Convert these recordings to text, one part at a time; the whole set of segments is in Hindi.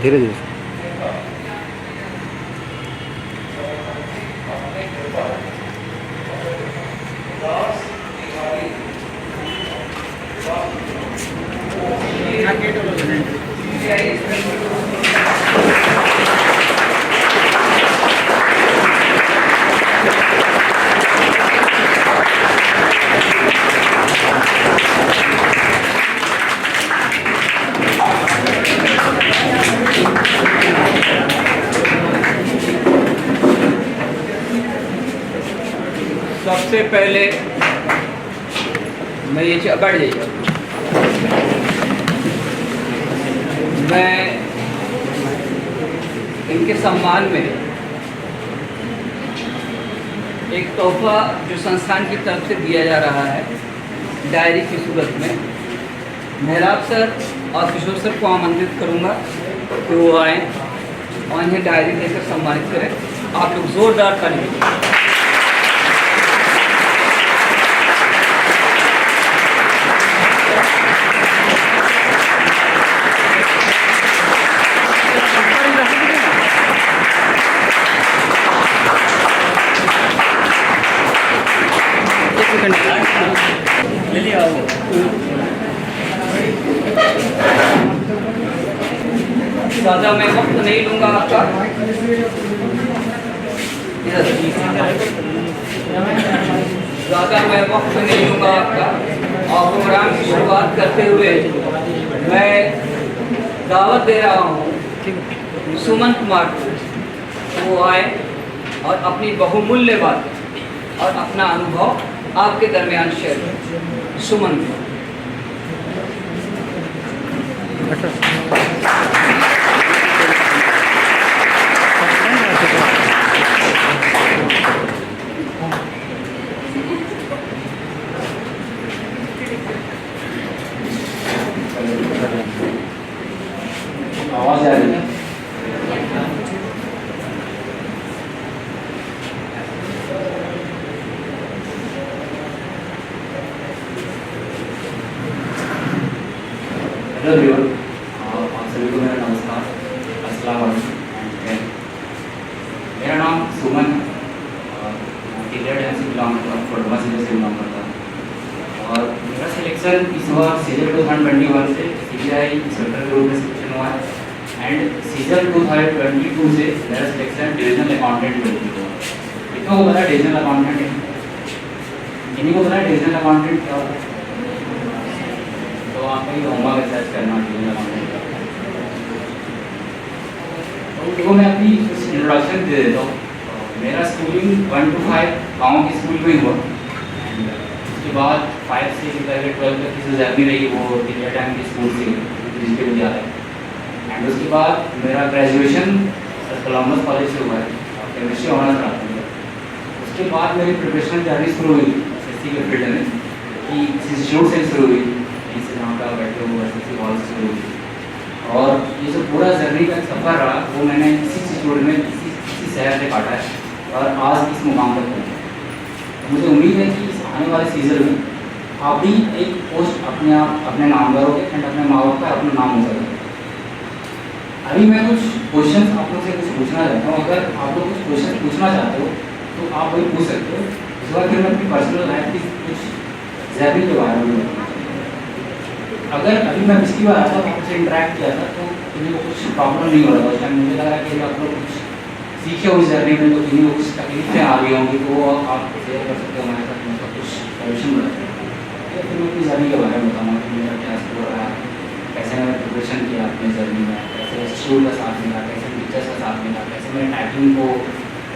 धीरे धीरे से। सबसे पहले मैं ये बढ़ जाइए, मैं इनके सम्मान में एक तोहफा जो संस्थान की तरफ से दिया जा रहा है डायरी की सूरत में, मेहराब सर और किशोर सर को आमंत्रित करूंगा कि वो आएँ और इन्हें डायरी देकर सम्मानित करें। आप लोग जोरदार ताली दीजिए। ज़्यादा मैं वक्त नहीं लूँगा आपका। ज़्यादा मैं वक्त नहीं लूँगा आपका और प्रोग्राम की शुरुआत करते हुए मैं दावत दे रहा हूँ सुमन कुमार को वो आए और अपनी बहुमूल्य बात और अपना अनुभव आपके दरमियान शेयर करें। सुमन आवाज आ रही है? हेलो एवरीवन, आप सभी को मेरा नमस्कार, अस्सलाम वालेकुम। मेरा नाम सुमन है, बिलोंग करता हूँ, फोटोमा से बिलोंग करता हूँ और मेरा सिलेक्शन इस बार सीजन 2021 से CBI इंस्पेक्टर के रूप में सिलेक्शन हुआ है एंड सीजन 2022 से मेरा सिलेक्शन डिविजनल अकाउंटेंट में हुआ। इतना को पता डिविजनल अकाउंटेंट है, इन्हीं को पता डिविजनल अकाउंटेंट क्या होता है, तो आपको ये होमवर्क सर्च करना डिविजनल अकाउंटेंट का। तो देखो मैं अपनी इंट्रोडक्शन दे देता हूँ। मेरा स्कूलिंग 1 to 5 गाँव की स्कूल में ही हुआ एंड उसके बाद 5 से लेकर 12 तक की जो जर्नी रही वो दिल्ली टाइम की स्कूल से डिजिटल विद्यालय एंड उसके बाद मेरा ग्रेजुएशन कोलम्बस कॉलेज से हुआ है, केमिस्ट्री ऑनर्स रहा है। उसके बाद मेरी प्रिपरेशन जर्नी शुरू हुई SSC के फील्ड में कि इंस्टीट्यूट से शुरू हुई, इससे जहाँ का बैठे हुए SSC हॉल से शुरू हुई और ये जो पूरा जर्नी का सफ़र रहा वो मैंने इसी इंस्टीट्यूट में इसी शहर से काटा है और आज इस मुकाम पर पहुँचा। तो मुझे उम्मीद है कि इस आने वाले सीजन में आप भी एक पोस्ट अपने नाम करोगे एंड अपने माँ बाप का अपना नाम हो सके। अभी मैं कुछ क्वेश्चन आप लोग से कुछ पूछना चाहता हूँ, अगर आप लोग कुछ क्वेश्चन पूछना चाहते हो तो आप वही पूछ सकते हो। इस बार फिर मैं अपनी पर्सनल लाइफ की कुछ जर्नी के बारे में बताऊँ। अगर अभी मैं पिछली बार आता था आपसे इंटरेक्ट किया था तो मुझे कुछ प्रॉब्लम नहीं हो रहा था, शायद मुझे लगा कि आप लोग कुछ सीखे हो इस जर्नी में तो किन्हीं को कुछ तकलीफें आ रही होंगी तो वो आप शेयर कर सकते हो हमारे साथ, उनका कुछ सोल्यूशन बताते हैं। फिर मैं अपनी जर्नी के बारे में बताऊँगा कि मेरा क्या स्कोर रहा है, कैसे मैंने प्रिपरेशन किया अपनी जर्नी में, कैसे इंस्टीट्यूट का साथ मिला, कैसे टीचर्स का साथ मिला, कैसे मैंने टाइपिंग को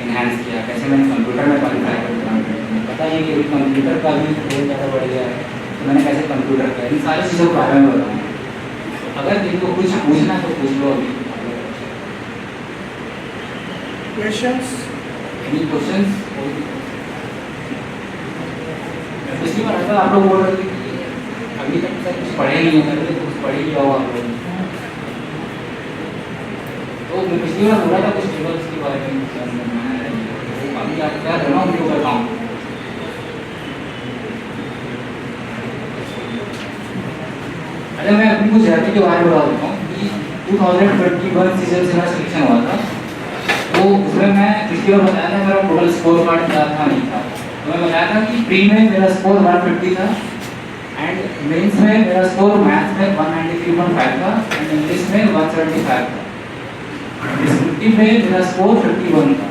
इन्हांस किया, कैसे मैंने कंप्यूटर में क्वालिफाई कर पता है कि अभी कंप्यूटर का भी बहुत ज़्यादा बढ़ गया है तो मैंने कैसे कंप्यूटर किया, इन सारी चीज़ों के बारे में बताऊँगा। अगर इनको कुछ पूछना है तो पूछ लो अभी। Questions? Any questions? पिछली बार ऐसा आप लोग बोल रहे थे कि अभी तक सर कुछ पढ़े नहीं है, तो कुछ पढ़ ही लिया हो आप लोग। तो मैं पिछली बार बोला था कुछ टेबल्स के बारे में, अभी आप क्या करना उनको करता हूँ। अच्छा मैं अपनी कुछ जर्नी के बारे में बता देता हूँ कि 2021 सीजन से मेरा सिलेक्शन हुआ था। तो उसमें मैं पिछली बार बताया था मेरा टोटल स्कोर कार्ड क्या था नहीं था। तो मैं बताया था कि प्री में मेरा स्कोर 150 था एंड मेंस में मेरा स्कोर मैथ्स में 193.5 था एंड इंग्लिश में 175 था। डिस्क्रिप्टिव में मेरा स्कोर 51 था।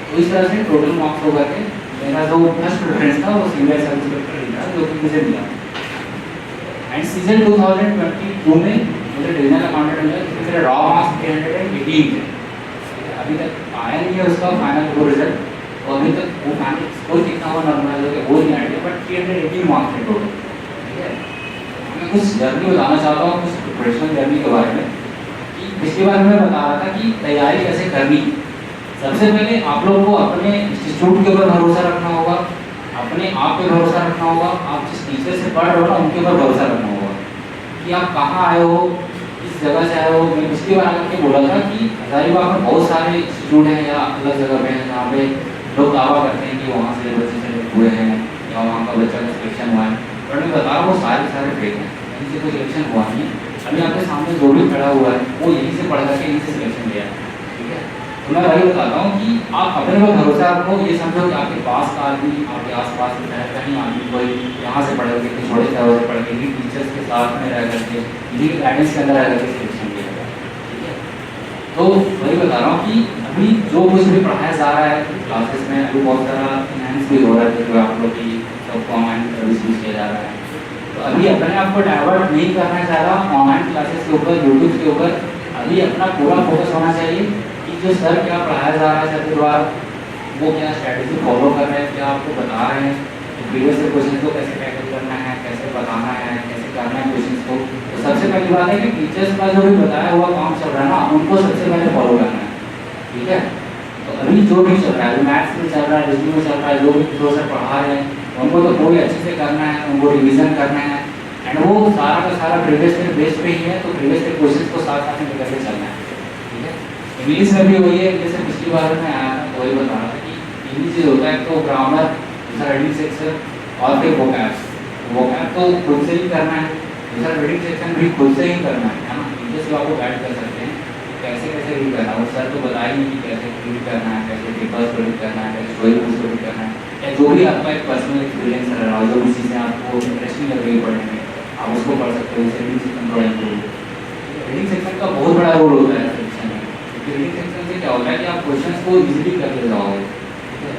तो इस तरह से टोटल मार्क्स होकर के मेरा जो फर्स्ट प्रेफरेंस था वो सिविल सब इंस्पेक्टर ही था जो कि मुझे मिला। एंड सीजन 2022 में मुझे डिविजनल अकाउंटेंट मिला क्योंकि मेरा रॉ मार्क्स 318 थे। अभी तक आया नहीं है उसका फाइनल वो रिजल्ट और अभी तक वो फाइनल स्कोर कितना हुआ नॉर्मल है वो नहीं आइडिया बट 318 मार्क्स थे टोटल। ठीक है, मैं कुछ जर्नी बताना चाहता हूँ कुछ प्रोफेशनल जर्नी के बारे में कि पिछली बार मैं बता रहा था कि तैयारी कैसे करनी। सबसे पहले आप लोग को अपने इंस्टीट्यूट के ऊपर भरोसा रखना होगा, अपने आप पे भरोसा रखना होगा, आप जिस टीचर से पढ़ रहे हो ना उनके ऊपर भरोसा रखना होगा कि आप कहाँ आए हो, किस जगह से आए हो। मैं पिछली बार आकर के बोला था कि हजारीबाग में बहुत सारे इंस्टीट्यूट हैं या अलग जगह पे हैं जहाँ पे लोग दावा करते हैं कि वहाँ से बच्चे सेलेक्ट हुए हैं या वहाँ का बच्चा का सिलेक्शन हुआ है, बट मैं बता रहा हूँ वो सारे फेक हैं, कहीं से कोई सिलेक्शन हुआ नहीं है। अभी आपके सामने जो भी खड़ा हुआ है वो यहीं से पढ़ करके यहीं से सिलेक्शन लिया है। ठीक है, तो मैं वही बताता हूँ कि आप अपने पर भरोसा रखो। ये समझो कि आपके पास का आदमी आपके आसपास में है, कहीं आदमी कोई यहाँ से पढ़ करके छोटे शहरों से पढ़ के इन्हीं टीचर्स के साथ में रह करके इन्हीं के गाइडेंस के अंदर रह करके सिलेक्शन लिया है। ठीक है, तो वही बता रहा हूँ कि अभी जो कुछ भी पढ़ाया जा रहा है क्लासेस में अभी बहुत सारा इनहेंस भी हो रहा है जो आप लोग की सबको ऑनलाइन सर्विस यूज किया जा रहा है। तो अभी अपने आप को डाइवर्ट नहीं करना चाह रहा ऑनलाइन क्लासेस के ऊपर, यूट्यूब के ऊपर। अभी अपना पूरा फोकस होना चाहिए कि जो सर क्या पढ़ाया जा रहा है सर के द्वारा वो क्या स्ट्रैटेजी फॉलो कर रहे हैं, क्या आपको बता रहे हैं, प्रीवियस क्वेश्चन को कैसे टैकल करना है, कैसे बताना है, कैसे करना है क्वेश्चन को। तो सबसे पहली बात है कि टीचर्स का जो भी बताया हुआ काम चल रहा है ना उनको सबसे पहले फॉलो करना है। ठीक है, तो अभी जो भी चल रहा है, मैथ्स में चल रहा है, रिजनिंग में चल रहा है, जो भी जो सर पढ़ा रहे हैं उनको तो पूरी अच्छे से करना है, उनको रिविजन करना है एंड वो सारा का सारा प्रीवियस ईयर बेस पे ही है, तो प्रीवियस ईयर क्वेश्चन को साथ साथ में लेकर के चलना है। ठीक है, इंग्लिश में भी वही है, जैसे पिछली बार में आया था वही बता रहा था कि इंग्लिश जो होता है तो ग्रामर, दूसरा रीडिंग सेक्शन और फिर वोकैब्स। वोकैब तो खुद से ही करना है, दूसरा रीडिंग सेक्शन भी खुद से ही करना है ना। टीचर से आपको गाइड कर सकते हैं कैसे कैसे रीड करना है, वो सर तो बता ही नहीं कि कैसे रीड करना है, कैसे पेपर्स को रीड करना है, कैसे स्टोरी बुक्स को रीड करना है, या जो भी आपका एक पर्सनल एक्सपीरियंस रहा है, जो भी चीज़ें आपको इंटरेस्टिंग लग रही है पढ़ने में आप उसको पढ़ सकते हो। जैसे रीडिंग सेक्शन थोड़ा इम्प्रूव, रीडिंग सेक्शन का बहुत बड़ा रोल होता है सेक्शन में, क्योंकि रीडिंग सेक्शन से क्या होता है कि आप क्वेश्चंस को इजीली करके जाओगे। ठीक है,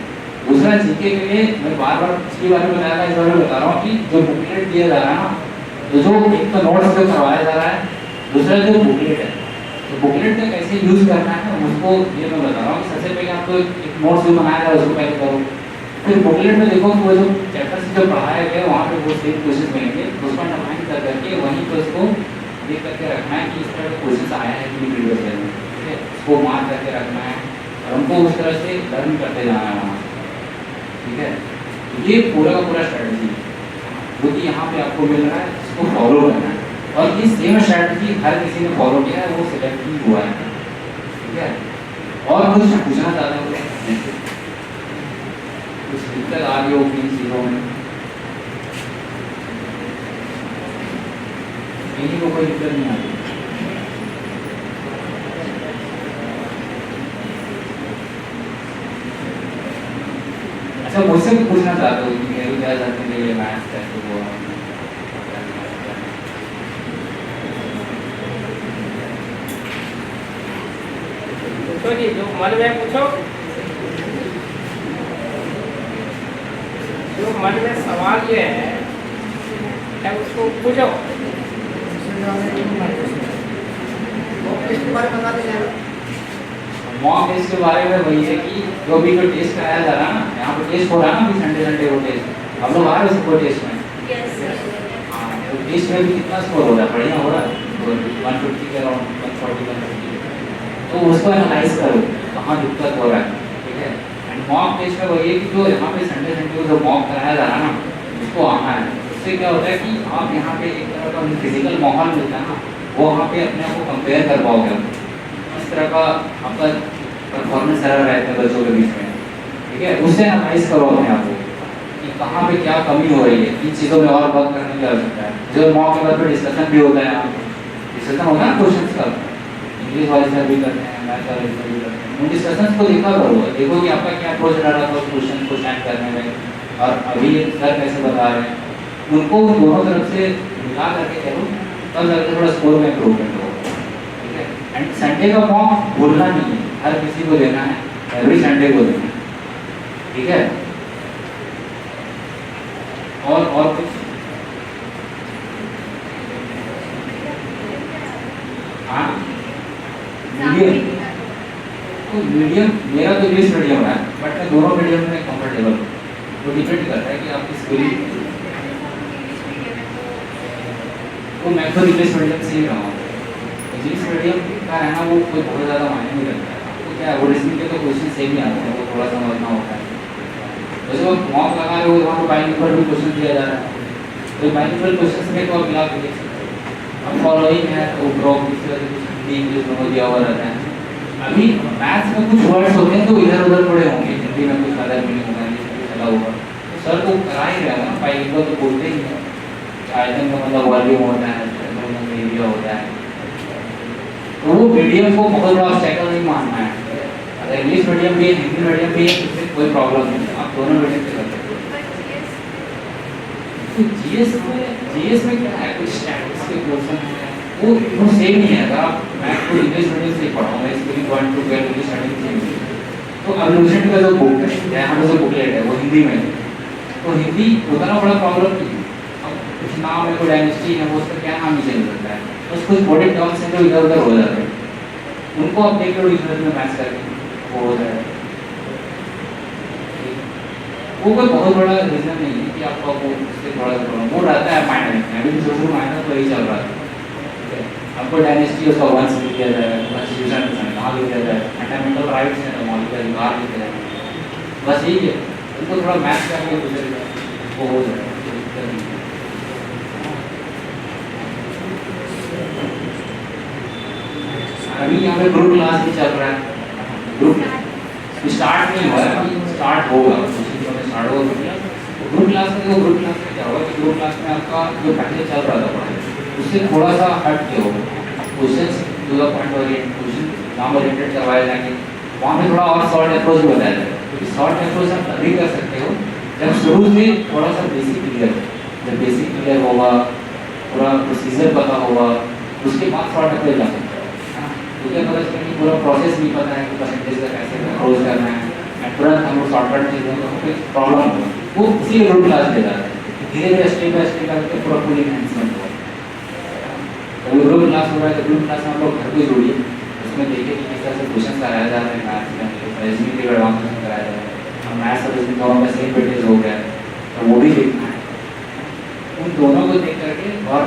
दूसरा जीके के लिए मैं बार बार पिछली बार भी बताया था, इस बार भी बता रहा हूँ कि जो बुकलेट दिया जा रहा है ना, तो जो एक तो नोट्स जो करवाया जा रहा है, दूसरा जो बुकलेट है, तो बुकलेट का कैसे यूज़ करना है उसको ये मैं बता रहा हूँ कि सबसे पहले आपको एक नोट्स जो बनाया है उसको पहले करो, फिर बुकलेट में देखो कि वो जो चैप्टर से जो पढ़ाया गया वहाँ पे वो सेम क्वेश्चन मिलेंगे, उसको अंडरलाइन कर करके वहीं पर उसको देख करके रखना है कि इस तरह का क्वेश्चन आया है कि प्रीवियस ईयर में। ठीक है, उसको मार्क करके रखना है और हमको उस तरह से लर्न करते जाना है वहाँ से। ठीक है, तो ये पूरा का पूरा स्ट्रैटेजी जो कि यहाँ पे आपको मिल रहा है उसको फॉलो करना है, और ये सेम स्ट्रैटेजी हर किसी ने फॉलो किया है, वो सिलेक्ट ही हुआ है। ठीक है, और कुछ पूछना चाहते हो कुछ दिक्कत आ रही हो अपनी चीज़ों में, किसी को कोई दिक्कत नहीं आ रही? अच्छा, मुझसे भी पूछना चाहते हो कि मेरे क्या जानते हैं ये मैथ्स कैसे हुआ? पूछो जी, जो मन में पूछो, जो मन में सवाल ये है उसको पूछो। मॉक टेस्ट के बारे में वही है कि जो भी कोई टेस्ट कराया जा रहा है ना, यहाँ पे टेस्ट हो रहा है ना अभी संडे को टेस्ट, हम लोग आ रहे हैं उसको टेस्ट में। हाँ, तो टेस्ट में भी कितना स्कोर हो रहा है, बढ़िया हो रहा है, 150 के अराउंड 140 150, तो उसको एनालाइज करो कहाँ दिक्कत हो रहा है। ठीक है, एंड मॉक टेस्ट में वही है कि जो यहाँ पे संडे को जो मॉक कराया जा रहा है ना उसको आना है। उससे क्या होता है कि आप यहाँ पे एक तरह का फिजिकल माहौल मिलता है ना, वो वहाँ पे अपने आप को कंपेयर कर पाओगे, इस तरह का आपका परफॉर्मेंस रहता है बच्चों के बीच में। ठीक है, उससे एनालाइज करो अपने आप को कि कहाँ पे क्या कमी हो रही है, किन चीज़ों में और वर्क करने की आवश्यकता है। जो मॉक के बाद फिर डिस्कशन भी होता है, डिस्कशन होता है ना क्वेश्चन का, इंग्लिश वाले सर भी करते हैं, मैथ वाले सर भी करते हैं। उन डिस्कशंस को देखा करो, देखो कि आपका क्या अप्रोच रहा था उस क्वेश्चन को स्टैंड करने में और अभी सर कैसे बता रहे हैं, उनको दोनों तरफ से मिला करके करो, तब जाकर थोड़ा स्कोर में इम्प्रूवमेंट होगा। ठीक है, एंड संडे का मॉक भूलना नहीं है, हर किसी को देना है, एवरी संडे को देना है। ठीक है, और कुछ? हाँ, मीडियम, तो मीडियम मेरा तो इंग्लिश मीडियम है, बट मैं दोनों मीडियम में कंफर्टेबल हूँ। वो डिपेंड करता है कि आपकी स्कूलिंग, तो मैं तो इंग्लिश मीडियम से ही रहा हूँ। इंग्लिश मीडियम का रहना वो कोई बहुत ज़्यादा मायने नहीं रखता है। आपको क्या है, वो रिजनिंग के तो क्वेश्चन सेम ही आते हैं, वो थोड़ा समझना होता है। वैसे वो मॉक लगा रहे हो, वहाँ पर बाइलिंगुअल भी क्वेश्चन दिया जा रहा है, तो बाइलिंगुअल क्वेश्चन में तो आप मिला के देख सकते हो। अब फॉलोइंग है तो ड्रॉप इस तरह से कुछ हिंदी इंग्लिश दोनों दिया हुआ रहता है। अभी मैथ्स में कुछ वर्ड्स होते हैं तो इधर उधर पड़े होंगे, हिंदी में कुछ अलग मीनिंग होगा, इंग्लिश में चला होगा, तो सर तो करा ही रहेगा ना, बाइलिंगुअल तो बोलते ही हैं। आइटम का मतलब वॉल्यूम होता है, एरिया होता है, तो वो मीडियम को बहुत बड़ा ऑब्स्टेकल नहीं मानना है। अगर इंग्लिश मीडियम भी है, हिंदी मीडियम भी है, इससे कोई प्रॉब्लम नहीं है, आप दोनों मीडियम से कर सकते हो। तो जीएस में क्या है, कुछ स्टैटिस्टिक्स के क्वेश्चन है, वो सेम ही है। अगर आप मैथ को इंग्लिश मीडियम से पढ़ा मैं स्कूलिंग 1 to 12 इंग्लिश मीडियम से, तो अब्लूशन का जो बुक है, यहाँ पर जो बुकलेट है वो हिंदी में है, तो हिंदी उतना बड़ा प्रॉब्लम नहीं है। अब कुछ नाम है, कोई डायनेस्टी है, वो उसका क्या नाम ही चल सकता है, बस कुछ बड़े टर्म्स हैं जो इधर उधर हो जाते हैं, उनको आप देख लो डिक्शनरी में मैच करके वो हो जाएगा। वो कोई बहुत बड़ा रीजन नहीं है कि आपका वो उससे थोड़ा सा प्रॉब्लम वो रहता है माइनर में, अभी शुरू माइनर तो यही चल रहा है। ठीक है, आपको डायनेस्टी उसका वंश लिख दिया जाएगा, कॉन्स्टिट्यूशन कहाँ लिख दिया जाएगा, फंडामेंटल राइट्स हैं, मौलिक अधिकार लिख दिया जाएगा, बस यही है। उनको थोड़ा मैथ करके गुजरेगा वो हो जाएगा। अभी यहाँ पे ग्रुप क्लास भी चल रहा है, ग्रुप स्टार्ट नहीं हुआ है, अभी स्टार्ट होगा, स्टार्ट होगा। ग्रुप क्लास में ग्रुप क्लास में क्या होगा कि ग्रुप क्लास में आपका जो पहले चल रहा था पढ़ाई उससे थोड़ा सा हट के होगा, question to the point question नाम ओरिएंटेड करवाए जाएंगे, वहाँ पे थोड़ा और शॉर्ट अप्रोच भी बताया जाएगा, क्योंकि शॉर्ट अप्रोच आप तभी कर सकते हो जब शुरू से थोड़ा सा बेसिक क्लियर, जब बेसिक क्लियर होगा, पूरा प्रोसीजर पता होगा, उसके बाद शॉर्ट अप्रोच जा सकते हो। क्योंकि पता चले कि पूरा प्रोसेस नहीं पता है कि परसेंटेज का कैसे अप्रोच करना है, तुरंत हम लोग शॉर्टकट चीज़ देंगे तो कोई प्रॉब्लम होगा, वो इसीलिए ग्रुप क्लास दे जाता है, धीरे धीरे स्टेप बाय स्टेप करके पूरा फुल इनहेंसमेंट होगा। तो ग्रुप क्लास हो रहा है तो ग्रुप क्लास में आप लोग घर पे जोड़िए, उसमें देखिए कि किस तरह से क्वेश्चन कराया जा रहा है, मैथ्स का रीजनिंग के एडवांस क्वेश्चन कराया जा रहा है, और मैथ्स और रीजनिंग दोनों का सेम वेटेज हो गया है तो वो भी देखना है। उन दोनों को देख करके और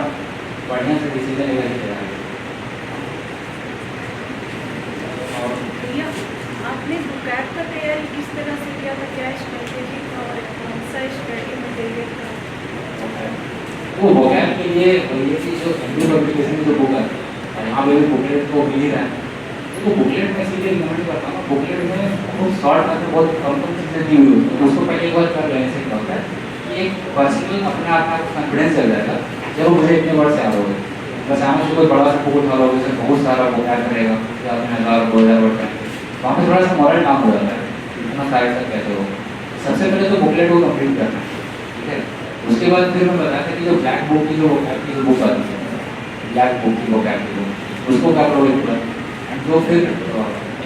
बढ़िया से डिसीजन लेकर के चलाएंगे। आपने बुकैट का तैयारी किस तरह से किया था, क्या स्ट्रेटेजी था और कौन सा स्टडी मटेरियल था? वो वोकैब के लिए ये कि जो हिंदी पब्लिकेशन जो बुक है और यहाँ पे भी बुकलेट को मिल ही रहा है, तो बुकलेट में इसीलिए रिकमेंड करता हूँ। बुकलेट में बहुत शॉर्ट में बहुत कम चीज़ें दी हुई होती है, उसको पहले एक बार कर लेने से क्या होता है कि एक पर्सनल अपने आप में कॉन्फिडेंस चल जाएगा जब मुझे इतने वर्ड से आ रहे हो। बस आने से कोई बड़ा सा बुक उठा रहा होगा, बहुत सारा वोकैब रहेगा, आपने 1000-2000 वर्ड का, वहाँ पर थोड़ा सा मॉरल काम हो जाता है, इतना सारे तक कैसे हो। सबसे पहले तो बुकलेट को कंप्लीट करना है, ठीक है। उसके बाद फिर मैं बताया था कि जो ब्लैक बुक की जो वोकैब की जो बुक आती है, ब्लैक बुक की वोकैब की बुक, उसको क्या प्रोवाइड करा, एंड जो फिर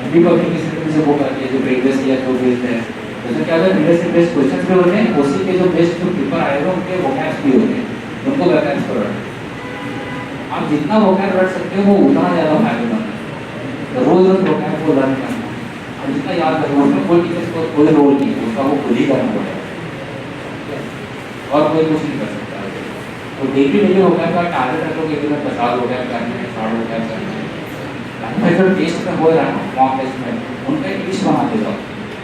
हिंदी पब्लिकेशन की जो बुक आती है जो प्रीवियस ईयर जो बेस्ड है, जैसे क्या होता है प्रीवियस ईयर बेस्ड क्वेश्चन भी होते हैं, उसी के जो बेस्ट जो पेपर आएगा उनके वोकैब्स भी होते हैं, उनको वैकेंस पर रखें। आप जितना वोकैब रख सकते हो वो उतना ज़्यादा फायदेमंद है। रोज रोज वोकैब को लर्न करना और जितना याद रखना, उसमें कोई टीचर को कोई रोल नहीं है, उसका वो खुद ही करना पड़ेगा और कोई कुछ नहीं कर सकता। तो डेली डेली वोकैब का टारगेट रखो कि मैं 50 वोकैब करने हैं, 60 वोकैब करने हैं। जो टेस्ट में हो रहा है मॉक टेस्ट में, उनका एक लिस्ट बना दे जाओ,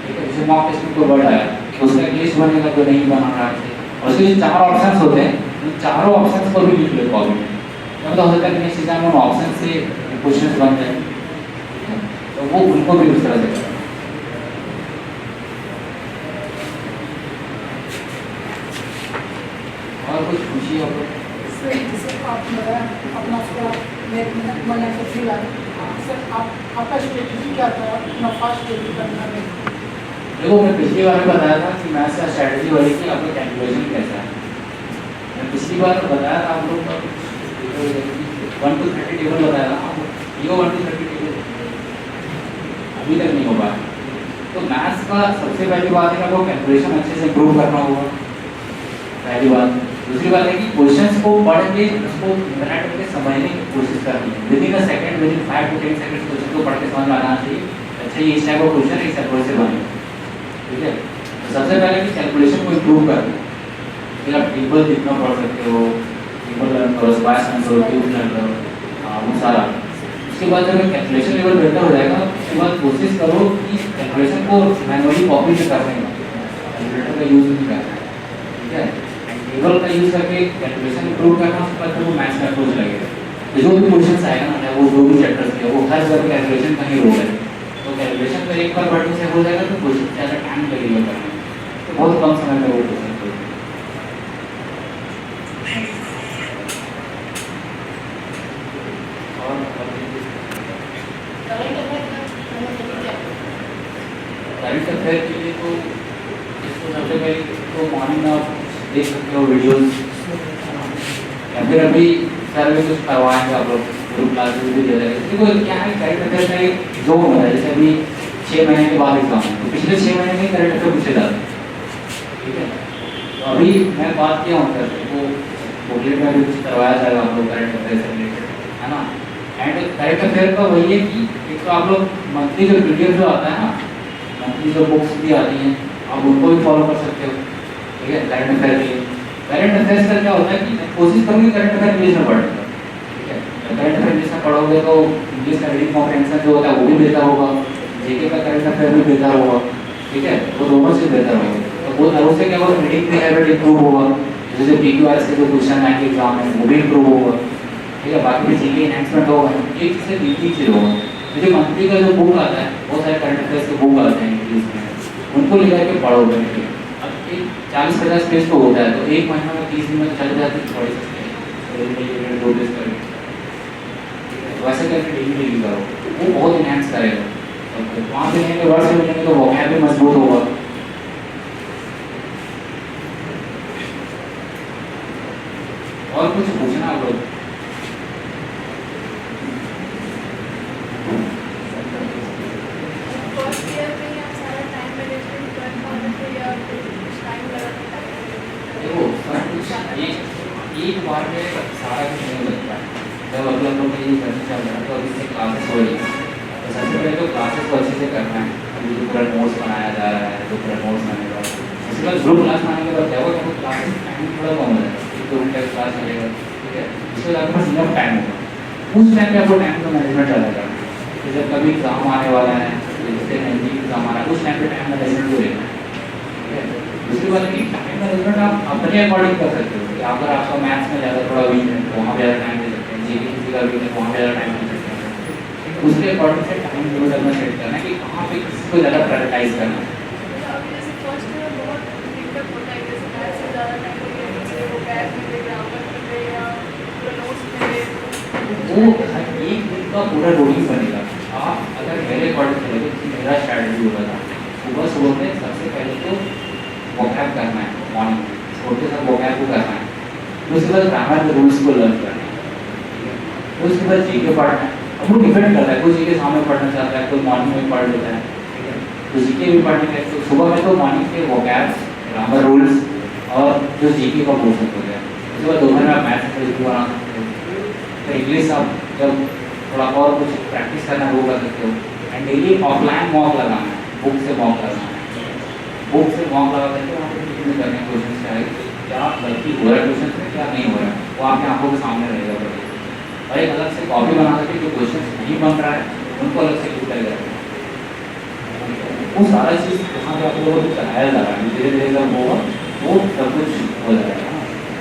ठीक है। जैसे मॉक टेस्ट में कोई वर्ड आया तो उसका एक लिस्ट बनेगा जो नहीं बना रहा है, और उसके जो 4 ऑप्शन होते हैं उन चारों ऑप्शन को भी लिख लो कॉपी में, मतलब हो सकता है कि नेक्स्ट एग्जाम में उन ऑप्शन से क्वेश्चन बन जाए, तो वो उनको भी उस तरह से करना। और कुछ खुशी हो जैसे आप अपना उसका 1 मिनट बनाकर फिर आपका स्ट्रेटजी क्या था अपना फास्ट डेली करना में? देखो मैं पिछली बार में बताया था कि मैथ्स का स्ट्रैटेजी वही कि आपका कैलकुलेशन कैसा है। मैं पिछली बार में बताया था आप लोग का 1 to 30 टेबल बताया था आपको, ये 1 to 30 टेबल अभी तक नहीं हो पाया। तो मैथ्स का सबसे पहली बात है कि आपको कैलकुलेशन अच्छे से इम्प्रूव करना होगा, पहली बात। दूसरी बात है कि क्वेश्चंस को पढ़ के उसको इंटरनेट करके समझने की कोशिश करनी है। Within a second, within 5 to 10 second question को पढ़ के समझ में आना चाहिए। अच्छा ये इस टाइप का क्वेश्चन है, इस अप्रोच से बने, ठीक है। तो सबसे पहले कि कैलकुलेशन को इम्प्रूव करना है। फिर आप टेबल जितना पढ़ सकते हो, टेबल लर्न करो, स्क्वायर्स लर्न करो, क्यूब लर्न करो, वो सारा। उसके बाद जब कैलकुलेशन लेवल बेहतर हो जाएगा उसके बाद कोशिश करो कि कैलकुलेशन को मैनुअली कॉपी से करने का, कैलकुलेटर का यूज़ नहीं करना है, ठीक है। टेबल का यूज़ करके कैलकुलेशन इम्प्रूव करना, उसके बाद वो मैथ्स में अप्रोच लगेगा। तो जो भी क्वेश्चन आएगा ना, वो जो भी चैप्टर्स के वो हर जगह कैलकुलेशन का ही रोल है। तो कैलकुलेशन में एक बार बढ़ने से हो जाएगा तो क्वेश्चन ज़्यादा टाइम लगेगा करने में, तो बहुत कम समय में वो क्वेश्चन हो जाएगा। करंट अफेयर के लिए तो इसको सबसे पहले तो मॉर्निंग में आप देख सकते हो वीडियोस, या फिर अभी सर भी कुछ करवाएंगे आप लोग, ग्रुप क्लासेस भी दे रहे हैं। देखो क्या है, करंट अफेयर का एक जोन होता है। जैसे अभी 6 महीने के बाद एग्जाम है, तो पिछले 6 महीने में करंट अफेयर पूछे जाते हैं, ठीक है। तो अभी मैं बात किया हूँ सर, वो बुकलेट में भी कुछ करवाया जाएगा आप लोग करंट अफेयर से रिलेटेड, है ना। एंड करंट अफेयर का वही है कि एक तो आप लोग मंथली जो PDF जो आता है ना, मंथली जो बुक्स भी आती हैं, आप उनको भी फॉलो कर सकते हो, ठीक है। करंट अफेयर के लिए करंट अफेयर्स का क्या होता है कि कोशिश करोगे करंट अफेयर इंग्लिश में पढ़ने का, ठीक है। करंट अफेयर इंग्लिश में पढ़ोगे तो इंग्लिश का रीडिंग कॉम्प्रिहेंशन जो होता है वो भी बेहतर होगा, जीके का करंट अफेयर भी बेहतर होगा, ठीक है। वो दोनों से बेहतर होगा। तो वो तरह से क्या होगा, रीडिंग की हैबिट इंप्रूव होगा, जैसे PQRS के जो क्वेश्चन आएंगे एग्जाम में वो भी इंप्रूव होगा, ठीक है। बाकी भी जीके एनहांसमेंट होगा, एक से दूसरी चीज़ होगा। जो मंथली का जो बुक आता है, बहुत सारे करंट अफेयर्स के बुक आते हैं इंग्लिश में, उनको लेकर के पढ़ोगे। अब एक 40-50 पेज तो होता है, तो एक महीना में 30 दिन में तो चले जाते हैं, पढ़ सकते हैं 2 पेज कर, वैसे करके डेली करो, वो बहुत इनहेंस करेगा। वहाँ से मिलेंगे, वर्ड से मिलेंगे तो वोकैब भी मजबूत होगा। और कुछ पूछना आप लोग? फर्स्ट ईयर में ही आप सारा टाइम मैनेजमेंट कर पाते थे या कुछ टाइम लगा? देखो सब कुछ एक बार में सारा कुछ नहीं लगता है। जब अभी हम लोग का ये करने चल रहा है तो अभी से क्लासेस हो रही है, तो सबसे पहले तो क्लासेस को अच्छे से करना है। अभी जो पूरा नोट्स बनाया जा रहा है, जो पूरा नोट्स बनेगा, उसके बाद ग्रुप क्लास बनाने के बाद क्या होगा, तो क्लासेस टाइम थोड़ा कम हो जाएगा, 1-2 घंटे का क्लास चलेगा, ठीक है। उसके बाद आपके पास इनफ टाइम होगा, उस टाइम पे आपको टाइम का मैनेजमेंट ज़्यादा करना है। तो जब कभी एग्जाम आने वाला है, जैसे नजदीक एग्जाम आ रहा है, उस टाइम पे टाइम मैनेजमेंट को देखना है, ठीक है। दूसरी बात है कि टाइम मैनेजमेंट आप अपने अकॉर्डिंग कर सकते हो कि अगर आपका मैथ्स में ज़्यादा थोड़ा वीक है तो वहाँ ज़्यादा टाइम दे सकते हैं, जीके किसी का वीक है तो वहाँ ज़्यादा टाइम दे सकते हैं। उसके अकॉर्डिंग से टाइम लिमिट अपना सेट करना है कि कहाँ पे किसी को ज़्यादा प्रायोरिटाइज करना है। अभी जैसे फर्स्ट में बहुत दिक्कत होता है, जैसे मैथ्स से ज़्यादा टाइम लगे, जैसे वो बैग मिले, ग्रामर मिले या पूरा नोट्स मिले, वो हर एक दिन का पूरा रूटीन बनेगा। आप अगर मेरे अकॉर्डिंग चलोगे कि मेरा स्ट्रैटेजी होगा था, सुबह में सबसे पहले तो वोकैब करना है, मॉर्निंग में छोटे सा वोकैब को करना है, फिर उसके बाद ग्रामर के रूल्स को लर्न करना है, ठीक है। फिर उसके बाद जीके पढ़ना है। अब वो डिपेंड करता है, कोई जीके सामने पढ़ना चाहता है, कोई मॉर्निंग में पढ़ लेता है, ठीक है। तो जीके भी पढ़ने के तो सुबह में तो मॉर्निंग के वोकैब, ग्रामर रूल्स और जो जीके का पोर्शन हो गया, उसके बाद दोपहर में आप मैथ्स का रिव्यू बना सकते हो। तो इंग्लिश आप जब थोड़ा और कुछ प्रैक्टिस करना वो कर सकते हो। एंड डेली ऑफलाइन मॉक लगाना है, बुक से मॉक लगाना है, बुक से मॉक लगा करके वहाँ पर टिक करने क्वेश्चन क्या है, क्या गलती हो रहा है क्वेश्चन में, क्या नहीं हो रहा है, वो आपकी आंखों के सामने रहेगा बड़ी। और एक अलग से कॉपी बना करके जो क्वेश्चन नहीं बन रहा है उनको अलग से लिख कर वो सारा चीज़ वहाँ पे आप लोगों को चलाया जा रहा है, धीरे धीरे जब होगा वो सब कुछ हो जाएगा।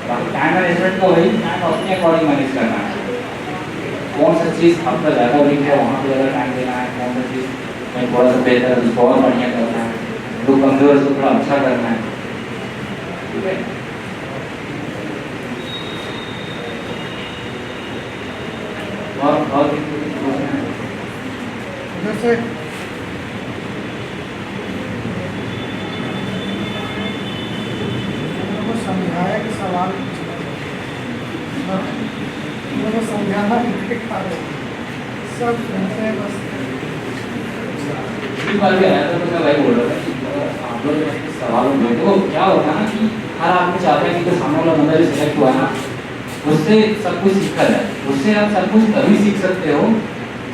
बाकी टाइम मैनेजमेंट का वही टाइम अपने अकॉर्डिंग मैनेज करना है, कौन सा चीज़ आपका ज़्यादा वीक है वहाँ पे ज़्यादा टाइम देना है, कौन सा चीज़ में थोड़ा सा बेहतर उसको और बढ़िया करना है, जो कमज़ोर है उसको थोड़ा अच्छा करना है, ठीक है। और जैसे उनको समझाया कि सवाल पूछना उनको समझाना नहीं खा रहे सब सुनते हैं बस। इसी बात पे आया था तो मैं वही बोल रहा था कि आप लोग सवालों में देखो क्या होता है ना कि हर आदमी चाहता है कि जो सामने वाला बंदा जो सिलेक्ट हुआ है ना उससे सब कुछ सीखा जाए। उससे आप सब कुछ तभी सीख सकते हो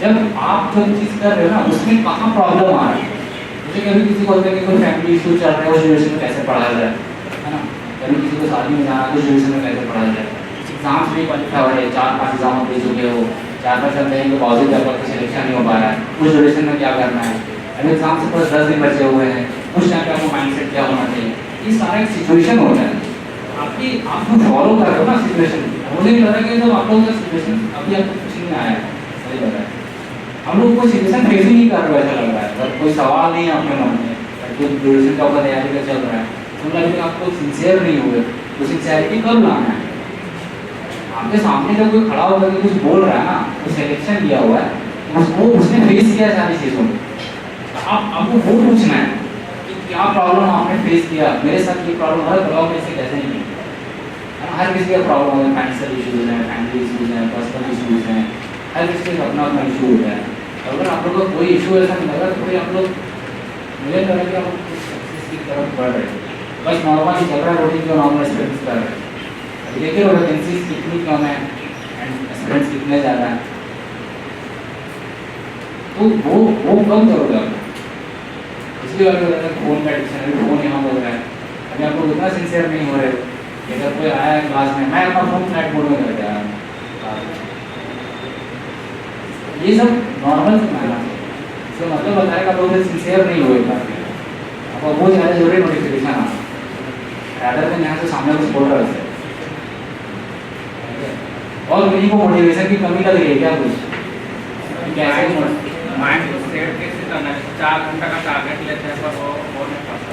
जब आप जो चीज़ कर रहे हो ना उसमें कहाँ प्रॉब्लम आ रहा है। जैसे कभी किसी को होता है कि कोई फैमिली इशू चल रहा है उस सिचुएशन में कैसे पढ़ाया जाए, है ना। कभी किसी को शादी में जाना उस सिचुएशन में कैसे पढ़ाया जाए। एग्जाम्स नहीं क्वालिफाई हो रहे, 4-5 एग्जाम दे चुके हो, 4-5 चल रहे हैं तो बावजूद जब आपका सिलेक्शन नहीं हो पा रहा है, उस सिचुएशन में क्या करना है। अभी एग्जाम से बस 10 दिन बचे हुए हैं, उस टाइम पे आपको माइंड सेट क्या होना चाहिए। ये सारा एक सिचुएशन होता है आपकी, आपको फॉलो कर रहे हो ना सिचुएशन। मुझे नहीं लग रहा कि जब आप लोगों का सिचुएशन अभी आपको कुछ नहीं आया है, सही लग रहा है। हम लोग कोई सिचुएशन फेस ही नहीं कर रहे ऐसा लग रहा है। मतलब कोई सवाल नहीं है आपके मन में, जो ग्रेजुएशन का ऊपर तैयारी का चल रहा है तो अभी तक आपको सिंसियर नहीं हुए, तो सिंसियरिटी कब लाना है। आपके सामने जब कोई खड़ा होकर के कुछ बोल रहा है ना, तो सिलेक्शन किया हुआ है उसको, उसने फेस किया सारी चीज़ों में, आपको वो पूछना है कि क्या प्रॉब्लम आपने फेस किया। मेरे साथ ये प्रॉब्लम हर प्रॉब्लम में से कैसे नहीं है। हर किसी का प्रॉब्लम होता है, फाइनेंशियल इशूज़ हैं, फैमिली इशूज़ हैं, पर्सनल इशूज़ हैं, हर किसी का अपना अपना इशू होता है। अगर आप लोग का कोई इशू ऐसा नहीं लगा तो आप लोग मुझे लगा कि आप सक्सेस की तरफ बढ़ रहे हैं। बस नॉर्मली चल रहा है रूटीन जो नॉर्मल स्टडीज कर रहे हैं। देखिए वैकेंसीज कितनी कम है एंड स्टूडेंट्स कितने ज़्यादा हैं, तो वो कम करोगे आप। इसलिए बात हो रहा है फ़ोन का एडिक्शन है, फ़ोन यहाँ हो रहा है। अभी आप लोग इतना सिंसियर नहीं हो रहे हो। अगर कोई आया है क्लास में, मैं अपना फ़ोन फ्लाइट मोड में करके आया हूँ। ये सब नॉर्मल से माना इसका मतलब बताएगा लोग सिंसियर नहीं हुए बात में। अब वो ज़्यादा जरूरी नोटिफिकेशन आता है अदर यहाँ से सामने कुछ बोल रहा है और किसी को मोटिवेशन की कमी लग रही है क्या कुछ कैसे माइंड को सेट कैसे करना है। 4 घंटा का टारगेट लेते हैं पर वो नहीं पाता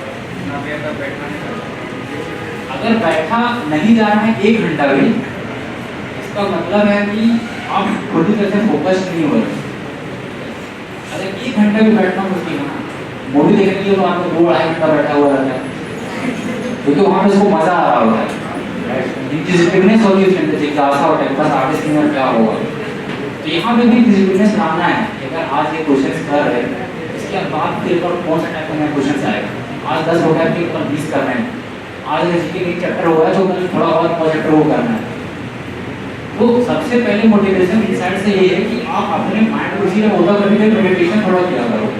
ना, बैठा नहीं करता। अगर बैठा नहीं जा रहा है 1 घंटा भी, इसका मतलब है कि आप पूरी तरह से फोकस नहीं हो रहे। अगर 1 घंटा भी बैठना मुश्किल है ना, मूवी देखने के लिए तो आपको 2-2.5 घंटा बैठा हुआ रहता है क्योंकि वहाँ पे उसको मज़ा आ रहा होता है। डिसिप्लिननेस होगी उसके अंदर, जिज्ञासा होता है बस आगे सीनियर क्या होगा। तो यहाँ पे भी डिसिप्लिननेस लाना है कि अगर आज ये क्वेश्चन कर रहे हैं इसके बाद फिर कौन सा टाइप का नया क्वेश्चन आएगा। आज 10 हो गया फिर कल 20 कर रहे हैं। आज जीके का एक चैप्टर हो गया तो कल थोड़ा बहुत चैप्टर वो करना है। तो सबसे पहले मोटिवेशन इनसाइड से ये है कि आप अपने माइंड को इसी में होता करके मेडिटेशन थोड़ा किया करो।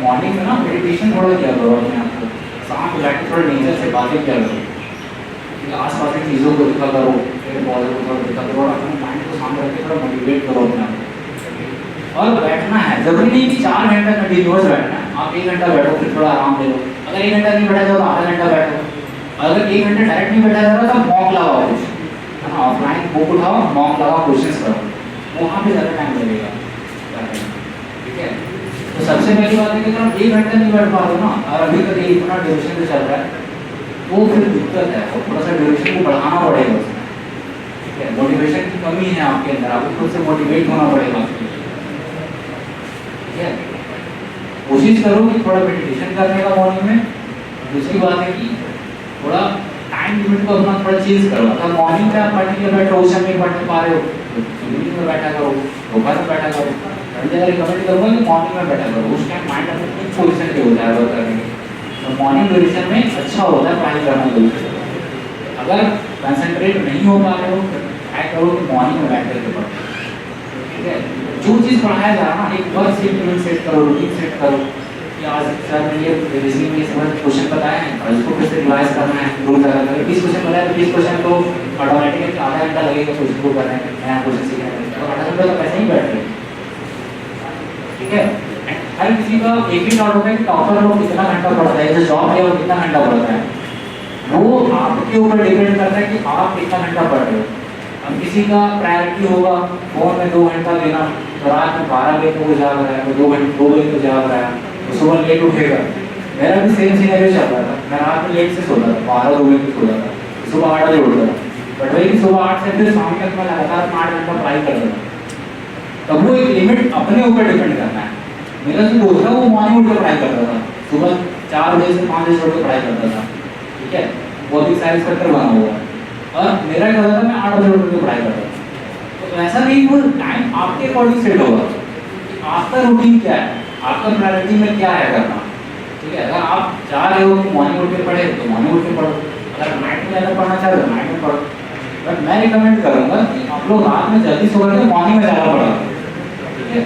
मॉर्निंग में ना मेडिटेशन थोड़ा किया करो अपने आप को, शाम को बैठ के थोड़ा नेचर से बातें किया करो, आस पास की चीज़ों को देखा करो, पेड़ पौधे को थोड़ा देखा करो और अपने माइंड को सामने रख के थोड़ा मोटिवेट करो अपने आप को। और बैठना है, जरूरी नहीं कि 4 घंटा कंटिन्यूअस बैठना है। आप 1 घंटा बैठो फिर थोड़ा आराम ले लो। अगर 1 घंटा नहीं बैठा जाओ तो आधा घंटा बैठो। अगर 1 घंटा डायरेक्ट नहीं बैठा जा रहा तो मॉक लगाओ कुछ, है ना। ऑफलाइन बुक उठाओ, मॉक लगाओ, क्वेश्चंस करो, वहाँ पे ज़्यादा टाइम लगेगा। ठीक है, तो सबसे पहली बात है कि अगर आप 1 घंटा नहीं बैठ पा रहे हो ना और अभी तक ये इतना ड्यूरेशन चल रहा है तो फिर दिक्कत है और थोड़ा सा ड्यूरेशन को बढ़ाना पड़ेगा उसमें। ठीक है, मोटिवेशन की कमी है आपके अंदर, आपको खुद से मोटिवेट होना पड़ेगा। ठीक है, कोशिश करो कि थोड़ा मेडिटेशन करने का मॉर्निंग में। दूसरी बात है कि थोड़ा टाइम लिमिट को अपना थोड़ा चेंज करो। अगर मॉर्निंग में आप पढ़ने के लिए बैठे हो, उस समय नहीं पढ़ पा रहे हो तो इवनिंग में बैठा करो, दोपहर में बैठा करो। मैं जगह रिकमेंड करूँगा कि मॉर्निंग में बैठा करो, उस टाइम माइंड अपने ठीक पोजिशन पे होता है वर्क करने के। तो मॉर्निंग ड्यूरेशन में अच्छा होता है पढ़ाई करना जरूरी। अगर कंसंट्रेट नहीं हो पा रहे हो ट्राई करो कि मॉर्निंग में बैठ करके पढ़ो। ठीक है, जो चीज़ पढ़ाया जा रहा है एक वर्क सेट करो, रूटीन सेट करो कि आज सर ने ये रीजनिंग में सब क्वेश्चन बताए हैं और इसको फिर से रिवाइज करना है। रोज अगर 20 क्वेश्चन बताए तो 20 क्वेश्चन तो ऑटोमेटिकली आधा घंटा लगेगा क्वेश्चन को करने में, नया क्वेश्चन सीखने में, तो आधा घंटा तो पैसे ही बैठ रहे। ठीक है, हर किसी का एक ही डाउट होता है कि टॉपर लोग कितना घंटा पढ़ता है, जो जॉब है वो कितना घंटा पढ़ता है। वो आपके ऊपर डिपेंड करता है कि आप कितना घंटा पढ़ रहे हो। अब किसी का प्रायोरिटी होगा फोन में 2 घंटा देना, तो रात में 12 बजे को जाग रहा है, तो 2 बजे को जाग रहा है, तो सुबह लेट उठेगा। मेरा भी सेम सिनेरियो चल रहा था, मैं रात में लेट से सोता था, 12-2 बजे को सोता था, सुबह 8 बजे उठता था। बट वही सुबह 8 से फिर शाम तक मैं लगातार 8 घंटा पढ़ाई करता था। तब वो एक लिमिट अपने ऊपर डिपेंड करना है मेरा जो दोस्त था वो मॉर्निंग उठ के पढ़ाई करता था, सुबह 4 बजे से 5 बजे उठ के पढ़ाई करता था, ठीक है, वो अभी साइंस इंस्पेक्टर बना हुआ है। और मेरा क्या होता था, मैं 8 बजे उठ के पढ़ाई करता था। तो ऐसा नहीं, वो टाइम आपके अकॉर्डिंग सेट होगा, आपका रूटीन क्या है, आपका प्रायोरिटी में क्या है करना, ठीक है। अगर आप चाह रहे हो कि मॉर्निंग उठ के पढ़े तो मॉर्निंग उठ के पढ़ो, अगर नाइट में ज़्यादा पढ़ना चाह रहे हो नाइट में पढ़ो। बट मैं रिकमेंड करूँगा कि आप लोग रात में जल्दी सो करके मॉर्निंग में ज़्यादा पढ़ो, ठीक है।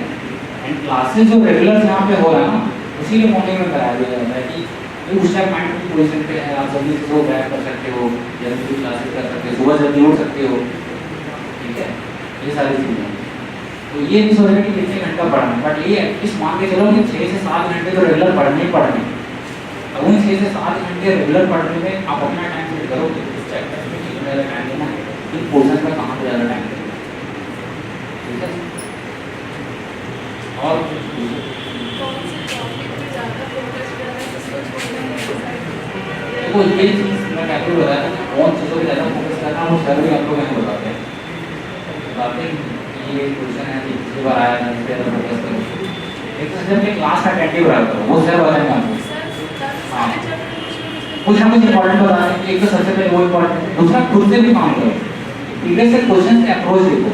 एंड क्लासेस जो रेगुलर यहाँ पे हो रहा है ना, इसीलिए मॉर्निंग में कराया जाता है कि उस टाइम माइंड की पोजीशन पे है, आप जल्दी से सो बैक कर सकते हो, जल्दी क्लासेस कर सकते हो, सुबह जल्दी उठ सकते हो, ठीक है, ये सारी चीज़ें। तो ये नहीं सोचना कि कितने घंटा पढ़ना है, बट ये एटलीस्ट मान के चलो कि 6 से 7 घंटे तो रेगुलर पढ़ने ही पढ़ने। अब उन 6 से 7 घंटे रेगुलर पढ़ने में आप अपना टाइम सेट करो कि इस चैप्टर में कितना ज़्यादा टाइम देना है, इन पोर्शन में कहाँ पर ज़्यादा टाइम देना है, ठीक है। और कौन से टॉपिक पे ज़्यादा फोकस करना है, किसको छोड़ना है, देखो ये चीज़ मैं कहते हुए बताया था, कौन चीज़ों पर ज़्यादा फोकस करना है वो सर भी आप लोग नहीं बताते हैं, बताते हैं कि ये क्वेश्चन है कि पिछली बार आया था, इस पर ज़्यादा फोकस करो। एक तो सर मैं क्लास का अटेंटिव रहा करो, वो सर बताएंगे आपको। हाँ, कुछ ना कुछ इंपॉर्टेंट बता रहे हैं, एक तो सबसे पहले वो इंपॉर्टेंट, दूसरा खुद से भी काम करो, प्रीवियस से क्वेश्चन से अप्रोच देखो,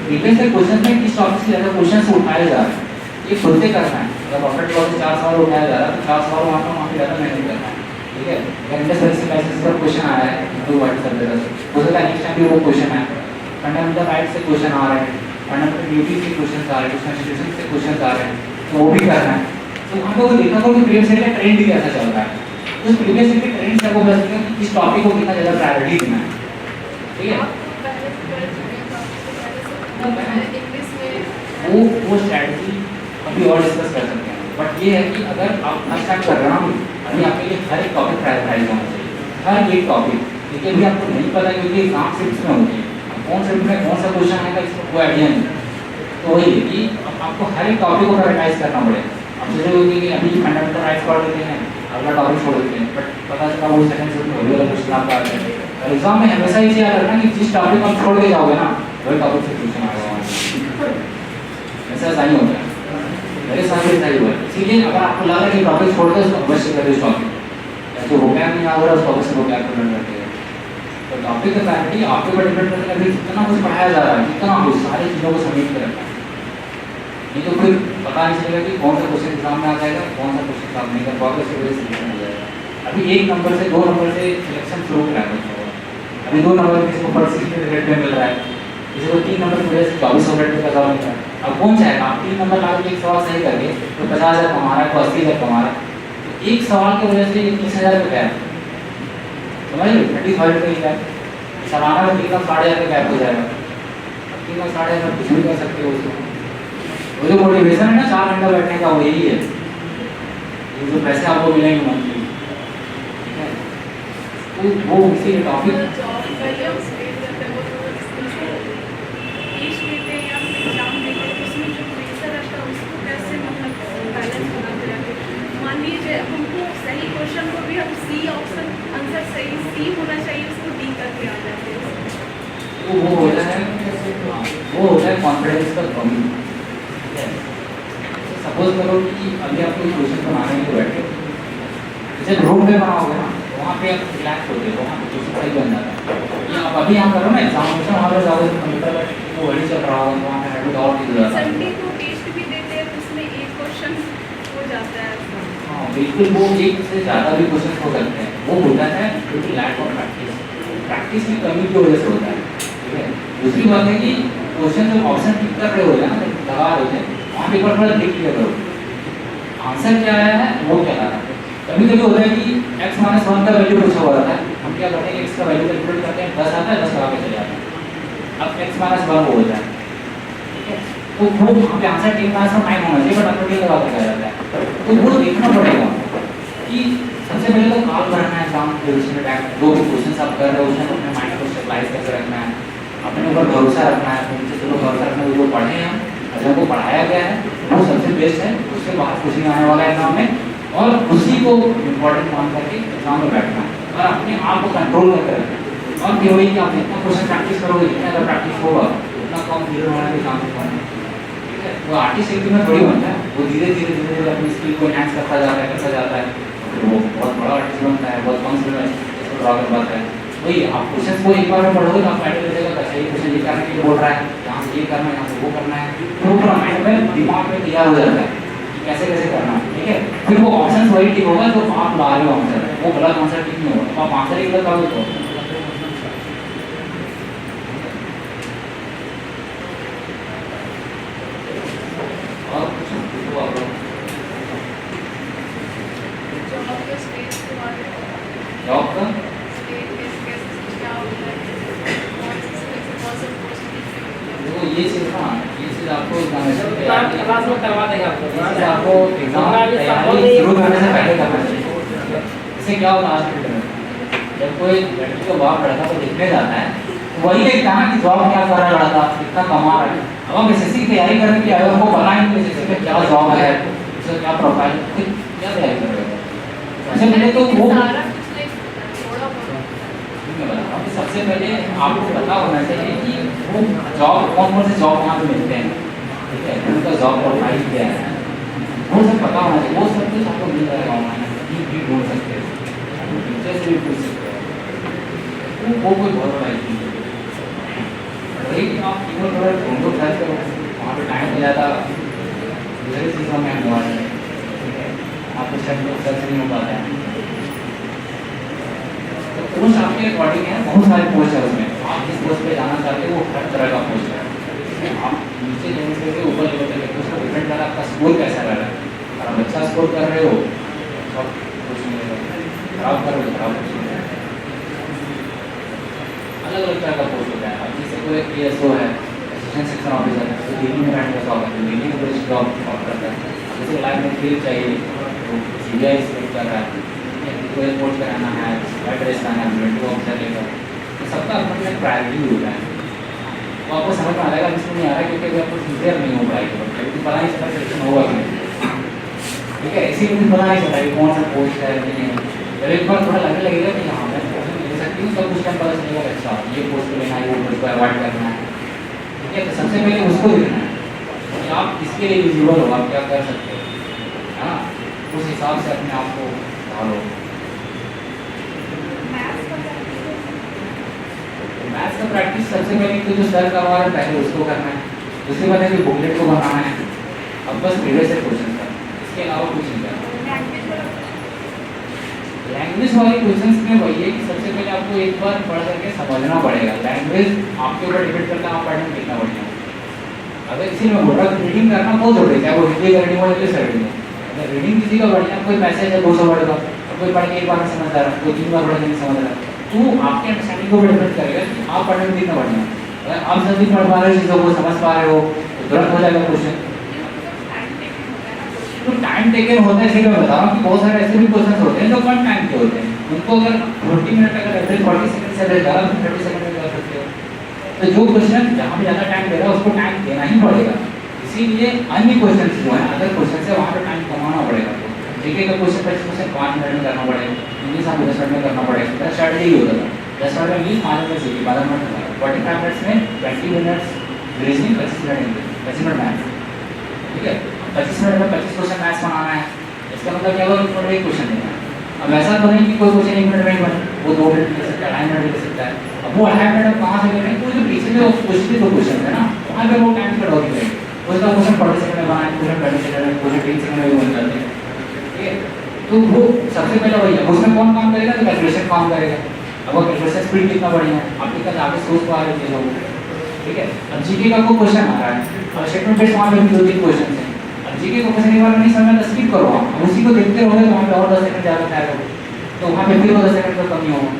प्रीवियस से क्वेश्चन में किस टॉपिक से ज़्यादा क्वेश्चन उठाए जा रहे हैं, ये खुद से करना है। अगर प्रॉफिट लॉस से 4 सवाल उठाया जा रहा है तो 4 सवाल वहाँ पे ज़्यादा मेहनत करना है, ठीक है। इंडस एनालिसिस का क्वेश्चन आया है तो व्हाट सब्जेक्ट हो सकता है नेक्स्ट टाइम भी वो क्वेश्चन है, फंडामेंटल राइट से क्वेश्चन आ रहे हैं, फंडामेंटल ड्यूटी से क्वेश्चन आ रहे हैं, कॉन्स्टिट्यूशन से क्वेश्चन आ रहे हैं, तो वो भी करना है। तो हम लोग देखा करो कि प्रीवियस ईयर का ट्रेंड कैसा चल रहा है, उस प्रीवियस ईयर के ट्रेंड से आपको पता चलेगा कि किस टॉपिक को कितना ज़्यादा प्रायोरिटी देना है, ठीक है। वो स्ट्रैटेजी अभी और डिस्कस कर सकते हैं, बट ये है कि अगर आप फर्स्ट टाइम कर रहे हो अभी आपके लिए हर एक टॉपिक प्रायोरिटाइज होना चाहिए, हर एक टॉपिक, ठीक है। अभी आपको नहीं पता क्योंकि एग्जाम शिफ्ट में होती है, कौन शिफ्ट में कौन सा क्वेश्चन आएगा इसका कोई आइडिया नहीं, तो वही है कि आपको हर एक टॉपिक को प्रायोरिटाइज करना पड़ेगा। आप सोचोगे कि अभी फंडामेंटल राइट्स पढ़ लेते हैं, अगला टॉपिक छोड़ देते हैं, बट पता चला वो सेकंड शिफ्ट में अगले वाला क्वेश्चन आपका आ जाए। और एग्जाम में हमेशा ये याद रखना कि जिस टॉपिक आप छोड़ के जाओगे ना वही टॉपिक से क्वेश्चन आएगा, ऐसा नहीं होता है, मेरे साथ भी सही हुआ है। इसीलिए अगर आपको लगा कि टॉपिक छोड़ दे तो अवश्य करें उस टॉपिक, तो वो क्या नहीं आ रहा उस टॉपिक से वो क्या करना करते हैं। तो टॉपिक का प्रायोरिटी आपके ऊपर डिपेंड करता है कि कितना कुछ पढ़ाया जा रहा है, कितना कुछ सारी चीज़ों को समेट कर रखना है, नहीं तो फिर पता नहीं चलेगा कि कौन सा क्वेश्चन एग्जाम में आ जाएगा, कौन सा क्वेश्चन एग्जाम नहीं कर पाओगे, इसी वजह से सिलेक्शन हो जाएगा। अभी 1 नंबर से 2 नंबर से सिलेक्शन शुरू हो रहा है, अभी 2 नंबर किसी को 60 रेट में मिल रहा है, किसी को 3 नंबर की वजह से 2400 रेट में सवाल मिल रहा है। अब कौन चाहेगा आप 3 नंबर ला के एक सवाल सही करके तो 50,000 कमा रहा है, को 80,000 कमा रहा है, तो एक सवाल की वजह से 30,000 का गैप, समझ लो 30,000 का गैप, सालाना में 3 लाख 60,000 का गैप हो जाएगा। 3 लाख 60,000 कुछ भी कर सकते हो उसको, वो जो मोटिवेशन है ना 4 घंटा बैठने का वही है, ये जो पैसे आपको मिलेंगे मंथली, ठीक है। तो वो इसी टॉपिक जॉब पहले हम स्टेट करते हैं, वो टेस्ट देते हैं या एग्जाम देते हैं, उसमें जो प्रेशर रहता है उसको कैसे मतलब बैलेंस बनाते रहते हैं। मान लीजिए हमको सही क्वेश्चन को भी हम सी ऑप्शन आंसर सही सी होना चाहिए, उसको डी करके आ जाते हैं, तो वो होता है कॉन्फिडेंस का कमी। सपोज करो कि अभी आप कोई क्वेश्चन बनाने के लिए बैठे, जब रूम में बनाओगे ना वहाँ पे आप रिलैक्स होते हो, वहाँ पे क्वेश्चन सही बन जाता है। ये आप अभी यहाँ करो ना एग्जामिनेशन वहाँ पर जाओगे कंप्यूटर पर वो वही चल रहा होगा, वहाँ पे हेड और चीज़ हो जाता है। संडे को टेस्ट भी देते हैं तो उसमें एक क्वेश्चन हो जाता है। हाँ बिल्कुल, वो एक से ज़्यादा भी क्वेश्चन हो सकते हैं, वो होता है क्योंकि लैक ऑफ प्रैक्टिस की कमी की वजह से होता है, ठीक है। दूसरी बात है कि क्वेश्चन जब ऑप्शन टिक कर रहे होते हैं ना, लगा रहे होते हैं, वहाँ पे एक बार थोड़ा देख लिया करो आंसर क्या आया है, वो क्या आ रहा है। कभी कभी होता है कि x-1 का वैल्यू पूछा हुआ रहता है, हम क्या करते हैं x का वैल्यू कैलकुलेट करते हैं, 10 आता है 10 लगा के चले जाते हैं, अब x-1 हो जाता है, ठीक है। तो वो वहाँ पे आंसर 10 -9 होना चाहिए, बट आपको 10 लगा के चला जाता है। तो वो देखना पड़ेगा कि सबसे पहले तो काल करना है एग्जाम प्रिपरेशन टाइम, जो भी क्वेश्चन आप कर रहे हो उसमें अपने माइंड को स्टेबलाइज करके रखना है, अपने ऊपर भरोसा रखना है, अपने चलो भरोसा रखना है, जो पढ़े हैं और जो पढ़ाया गया है वो सबसे बेस्ट है, उससे बाहर कुछ नहीं आने वाला है एग्जाम में, और उसी को इम्पोर्टेंट मान करके एग्जाम में बैठना है और अपने आप को कंट्रोल करके रखना। और केवल कि आप जितना क्वेश्चन प्रैक्टिस करोगे, जितना ज़्यादा प्रैक्टिस होगा उतना कम पीरियड होने के चांसेस होंगे। वो आर्टिस्ट एक दिन में थोड़ी बनता है, वो धीरे धीरे अपनी स्किल को एनहांस करता जाता है, वो बहुत बड़ा आर्टिस्ट बनता है, बहुत कम समय में ड्रॉ कर पाता है। वही आप क्वेश्चन को एक बार में पढ़ोगे तो आपको आइडिया लगेगा अच्छा ये क्वेश्चन ये करने के लिए बोल रहा है, यहाँ से ये करना है, यहाँ से वो करना है, तो वो पूरा माइंड में दिमाग में तैयार हो जाता है कि कैसे कैसे करना है, ठीक है। फिर वो ऑप्शन वही ठीक होगा जो आप ला रहे हो आंसर, वो गलत आंसर ठीक नहीं होगा। आप आंसर ही गलत आओगे तो और कुछ तो आप जो आपके स्टेज के बारे में जॉब का स्टेज कैसे क्या होता है, कौन से कौन पोस्ट देखो ये चीज़ ना, ये चीज़ आपको एग्जामिनेशन क्लास में करवा देंगे आपको एग्जाम तैयारी शुरू करने से पहले करना चाहिए। इससे क्या होगा आज के टाइम में जब कोई लड़की का बाप लड़का को देखने जाता है तो वही देखता है कि जॉब क्या कर रहा है लड़का, कितना कमा रहा है। अब हम एसएससी की तैयारी करने के लिए आए, हमको पता ही नहीं एसएससी में क्या जॉब है, उसका क्या प्रोफाइल, क्या तैयारी करेगा। सबसे पहले तो वो सारा कुछ नहीं थोड़ा बहुत सबसे पहले आपको पता होना चाहिए कि वो जॉब कौन से जॉब वहाँ पे मिलते हैं, ठीक है, उनका जॉब प्रोफाइल क्या है, वो सब पता होना चाहिए। वो सब कुछ आपको मिल जाएगा ऑनलाइन, भी ढूंढ सकते हैं, टीचर से भी पूछ सकते हैं, वो कोई बहुत बड़ा इशू नहीं है। वही आप केवल थोड़ा ढूंढो सर्च करो, वहाँ पे टाइम मिल जाता दूसरी चीज़ों में हम मोबाइल में, ठीक है, आपको सर्च नहीं हो पाता है। तो पोस्ट आपके अकॉर्डिंग है, बहुत सारे पोस्ट है उसमें, आप जिस पोस्ट पे जाना चाहते हो वो हर तरह का पोस्ट है। आप नीचे लेवल से ऊपर लेवल तक देखो, उसका डिपेंड कर आपका स्कोर कैसा रह रहा है। अगर आप अच्छा स्कोर कर रहे हो तो कुछ मिलेगा, खराब कर रहे हो खराब कुछ मिलेगा। अलग अलग तरह का पोस्ट होता है। अब जैसे कोई PSO है, असिस्टेंट सेक्शन ऑफिसर है, तो दिल्ली में रहने का शौक है, तो दिल्ली में कोई जॉब करता है। जैसे लाइफ में फील्ड चाहिए तो CBI सिलेक्ट कर रहा है, कोई पोस्ट कराना है, एड्रेस लाना है, मिलिट्री ऑफिसर लेकर, तो सबका अपना प्रायोरिटी होता है। तो आपको समझ में आ जाएगा, जिसको नहीं आ रहा है क्योंकि आपको सिंसियर नहीं हो पाएगा, क्योंकि पता नहीं चला सिलेक्शन होगा कि नहीं, ठीक है। इसी में पता नहीं चला कि कौन सा पोस्ट है नहीं है, जब एक बार थोड़ा लगने लगेगा कि हाँ मैं पोस्ट ले सकती हूँ, तब उस टाइम पता चलेगा अच्छा ये पोस्ट लेना है, वो पोस्ट को अवॉइड करना है, ठीक है। तो सबसे पहले उसको देखना है कि आप किसके लिए एलिजिबल हो, आप क्या कर सकते हो, है ना, उस हिसाब से अपने आप को ढालो। मैथ्स का प्रैक्टिस सबसे पहले तो जो सर करवा रहे हैं पहले उसको करना है, उसके बाद है कि बुकलेट को बनाना है। अब बस प्रीवियस ईयर क्वेश्चन का, इसके अलावा कुछ नहीं करना। लैंग्वेज वाले क्वेश्चंस में वही है कि सबसे पहले आपको एक बार पढ़ करके समझना पड़ेगा। लैंग्वेज आपके ऊपर डिपेंड करता है, आप पढ़ने कितना बढ़िया। अगर किसी ने बोला रीडिंग करना बहुत जरूरी है, चाहे वो हिंदी रीडिंग हो इंग्लिश रीडिंग हो, अगर रीडिंग किसी का बढ़िया, कोई मैसेज है 200 वर्ड का, कोई पढ़ के एक बार में समझ आ रहा है, कोई 3 बार पढ़ के नहीं समझ रहा है, तो आपके अंडरस्टैंडिंग को डिपेंड करेगा कि आप पढ़ने में कितना बढ़िया। अगर आप जल्दी पढ़ पा रहे हो, चीज़ों को समझ पा रहे हो, तो तुरंत हो जाएगा क्वेश्चन। तो टाइम टेकन होता है, इसलिए मैं बता रहा हूँ कि बहुत सारे ऐसे भी क्वेश्चन होते हैं जो कम टाइम के होते हैं, उनको अगर 40 मिनट अगर एवरेज 40 सेकंड से ज़्यादा 30 सेकंड में कर सकते हो। तो जो क्वेश्चन जहाँ पे ज़्यादा टाइम दे रहा है उसको टाइम देना ही पड़ेगा। इसीलिए अन्य क्वेश्चन जो है अदर क्वेश्चन से वहाँ पे टाइम कमाना पड़ेगा। जीके का क्वेश्चन 25% 5 मिनट में करना पड़ेगा, इंग्लिश आपको 10 मिनट में करना पड़ेगा। मेरा स्ट्रैटेजी ही होता था 10 मिनट में English, 5 minute GK, 12 minute 45 minutes में 20 minutes reasoning, 25 minute English, 25 minute maths, ठीक है। 25 मिनट में 25 क्वेश्चन मैथ्स बनाना है, इसका मतलब क्या होगा, 1 मिनट में एक क्वेश्चन देना है। अब ऐसा तो नहीं कि कोई क्वेश्चन 1 मिनट में ही बने, वो 2 मिनट ले सकता है, 2.5 मिनट ले सकता है। अब वो 2.5 मिनट कहाँ से ले रहे हैं, कोई जो पीछे जो क्वेश्चन तो क्वेश्चन है ना, वहाँ पे वो टाइम कट होती है। उसका क्वेश्चन 40 सेकंड में बनाए, क्वेश्चन 20 सेकंड में, क्वेश्चन 3 सेकंड में भी बन जाते हैं, ठीक है। तो वो सबसे पहले वही है, उसमें कौन काम करेगा, तो कैलकुलेशन काम करेगा। अब वो कैलकुलेशन स्पीड कितना बढ़िया है, आप कितना आगे सोच पा रहे चीज़ों को, ठीक है। अब जीके का कोई क्वेश्चन आ रहा है, अब स्टेटमेंट बेस्ड वहाँ पे भी 2-3 क्वेश्चन हैं, अब जीके को क्वेश्चन एक बार नहीं समझ तो स्किप करो आप, उसी को देखते रहोगे तो वहाँ पे और 10 सेकंड ज़्यादा जाएगा, तो वहाँ पे फिर 10 सेकंड का कमी होगा।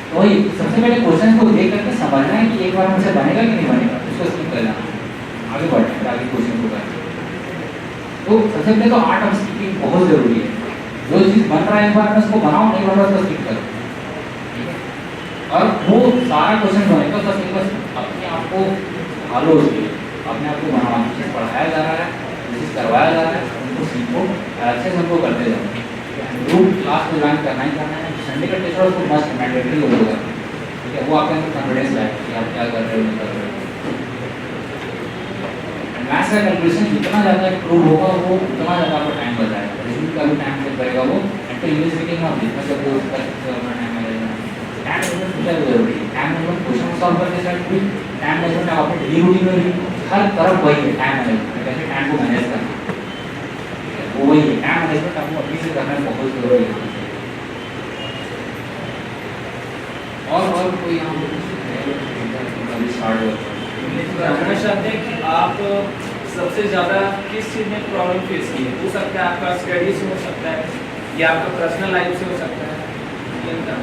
तो वही सबसे पहले क्वेश्चन को देख करके समझना है कि एक बार हमसे बनेगा कि नहीं बनेगा, उसको स्किप कर जाना, आगे बढ़ना है, आगे क्वेश्चन को करना। तो सबसे पहले तो आर्ट ऑफ स्पीकिंग बहुत ज़रूरी है। जो चीज़ बन रहा है एक बार में उसको बनाओ, नहीं बन रहा उसको स्किप करो, ठीक है। और वो सारा क्वेश्चन बनेगा, बस एक बस अपने आप को ढालो, उसके लिए अपने आप को बनाओ। जो चीज़ पढ़ाया जा रहा है, जो चीज़ करवाया जा रहा है, उनको सीखो, अच्छे से उनको करते जाओ। ग्रुप क्लास में ज्वाइन करना ही करना है, संडे का टीचर उसको मस्ट मैंडेटरी होगा, ठीक है। वो आपके अंदर कॉन्फिडेंस लाए कि आप क्या कर रहे हो, नहीं कर रहे हो। मैथ्स का कैलकुलेशन जितना ज़्यादा इम्प्रूव होगा वो उतना ज़्यादा आपको टाइम बचाएगा। रीजनिंग का भी टाइम लग जाएगा वो, एंड तो इंग्लिश स्पीकिंग में आप जितना जब यूज कर सकते हो अपना टाइम लगेगा। टाइम मैनेजमेंट बहुत जरूरी है। टाइम मैनेजमेंट क्वेश्चन सॉल्व करने से भी टाइम मैनेजमेंट आप अपने डेली रूटीन में भी हर तरफ वही है टाइम मैनेजमेंट, कैसे टाइम को मैनेज करना, वो वही है टाइम मैनेजमेंट आपको अभी से करना बहुत जरूरी है। और कोई यहाँ स्टार्ट हो जानना चाहते हैं कि आप सबसे ज़्यादा किस चीज़ में प्रॉब्लम फेस की है? हो सकता है आपका स्टडी से हो सकता है या आपका पर्सनल लाइफ से हो सकता है, इनका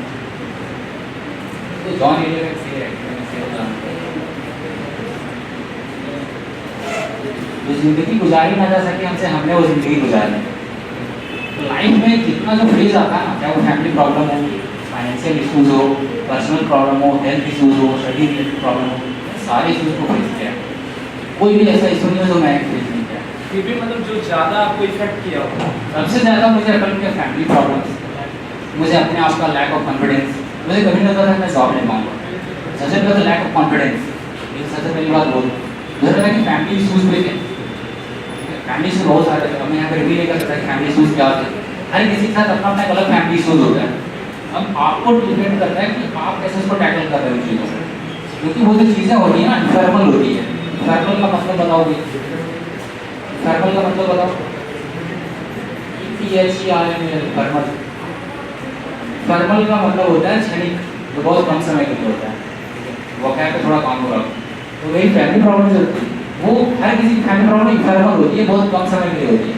तो जॉन एरिया में से जो जिंदगी गुजारी ना जा सके हमसे, हमने वो जिंदगी गुजारी। तो लाइफ में जितना जो फेज आता है ना, चाहे वो फैमिली प्रॉब्लम हो, फाइनेंशियल इश्यूज हो, पर्सनल प्रॉब्लम हो, हेल्थ इश्यूज हो, स्टडी रिलेटेड प्रॉब्लम हो, सारे इश्यूज को फेस किया। कोई भी ऐसा इशू नहीं है जो मैं फेस नहीं किया। फिर भी मतलब जो ज़्यादा आपको इफेक्ट किया हो? सबसे ज़्यादा मुझे अकल के फैमिली प्रॉब्लम्स, मुझे अपने आप का लैक ऑफ कॉन्फिडेंस, मुझे कभी नहीं लगता था मैं जॉब नहीं पाऊंगा। सबसे पहले तो लैक ऑफ कॉन्फिडेंस, ये सबसे पहली बात बोल। मुझे लगा कि फैमिली इशूज पे फैमिली इशूज बहुत सारे थे। मैं यहाँ पर रिव्यू नहीं कर सकता फैमिली इशूज क्या होते हैं। हर किसी के साथ अपना अपना एक अलग फैमिली इशूज होता है। अब आपको डिपेंड करता है कि आप कैसे उसको टैकल कर रहे हो चीज़ों को, क्योंकि वो जो चीज़ें होती हैं ना इनफॉर्मल होती है। इनफॉर्मल का मतलब बताओगे? इनफॉर्मल का मतलब बताओ? फॉर्मल, फॉर्मल का मतलब होता है क्षणिक, जो बहुत कम समय के लिए होता है। वो क्या है थोड़ा काम हो रहा हो, तो वही फैमिली प्रॉब्लम जो होती है वो हर किसी की फैमिली प्रॉब्लम इनफॉर्मल होती है, बहुत कम समय के लिए होती है।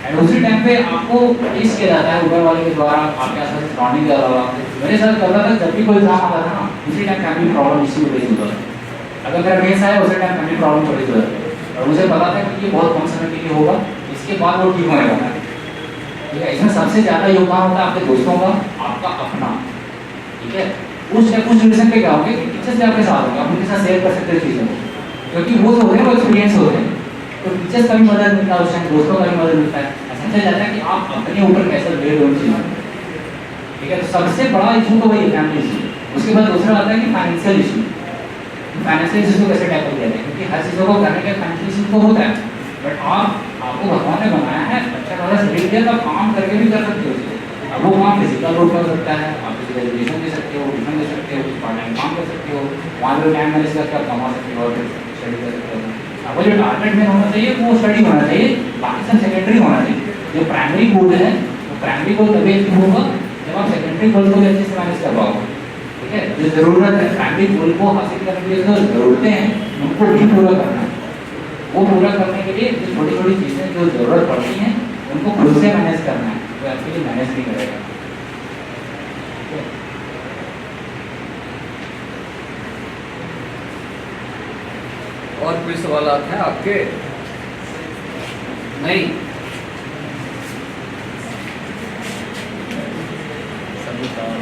एंड उसी टाइम पे आपको टेस्ट किया जाता है ऊपर वाले के द्वारा, आपके आसपास सराउंडिंग के अलावा। मेरे साथ करता था जब भी कोई एग्जाम आता था ना, उसी time family problem issue raise होता था। अगर मेरा केस आया उसी टाइम फैमिली प्रॉब्लम रेज होता था, और मुझे पता था कि ये बहुत कम समय के लिए होगा, इसके बाद वो ठीक होने वाला है। ठीक है, इसमें सबसे ज़्यादा योगदान होता है आपके दोस्तों का, आपका अपना। ठीक है, उस सिचुएशन पे क्या होगा कि टीचर्स भी आपके साथ होंगे, आप उनके साथ शेयर कर सकते हो चीज़ों को, क्योंकि वो जो होते हैं वो एक्सपीरियंस होते हैं। तो टीचर्स का भी मदद मिलता है उस टाइम, दोस्तों का भी मदद मिलता है। समझा जाता है कि आप अपने ऊपर कैसे ले रहे हो चीज़ों। ठीक है, तो सबसे बड़ा इशू तो वही है फैमिली इशू। उसके बाद दूसरा आता है कि फाइनेंशियल इशू। फाइनेंशियल इशू को कैसे टैकल किया जाए, क्योंकि हर चीज़ों को करने के फाइनेंशियल इशू तो होता है, बट आपको भगवान ने बनाया है अच्छा खासा शरीर दिया, तो आप काम करके भी कर सकते हो। अब वो काम फिजिकल रूप में हो सकता है, आप किसी एजुकेशन दे सकते हो, ट्यूशन दे सकते हो, पार्ट टाइम काम कर सकते हो, वहाँ पर टाइम मैनेज करके आप कमा सकते हो और स्टडी कर सकते हो। आपको जो टारगेट में होना चाहिए वो स्टडी होना चाहिए, बाकी सब सेकेंडरी होना चाहिए। जो प्राइमरी गोल है वो प्राइमरी गोल तभी अचीव होगा जब आप सेकेंडरी गोल को भी अच्छे से मैनेज कर पाओगे। ठीक है, जो ज़रूरत है प्राइमरी गोल को हासिल करने के लिए जो ज़रूरतें हैं उनको भी पूरा करना है। वो पूरा करने के लिए जो छोटी छोटी चीज़ें जो ज़रूरत पड़ती हैं उनको खुद से मैनेज करना है, वो एक्चुअली मैनेज नहीं करेगा। और कोई सवाल हैं आपके? नहीं, सभी सवाल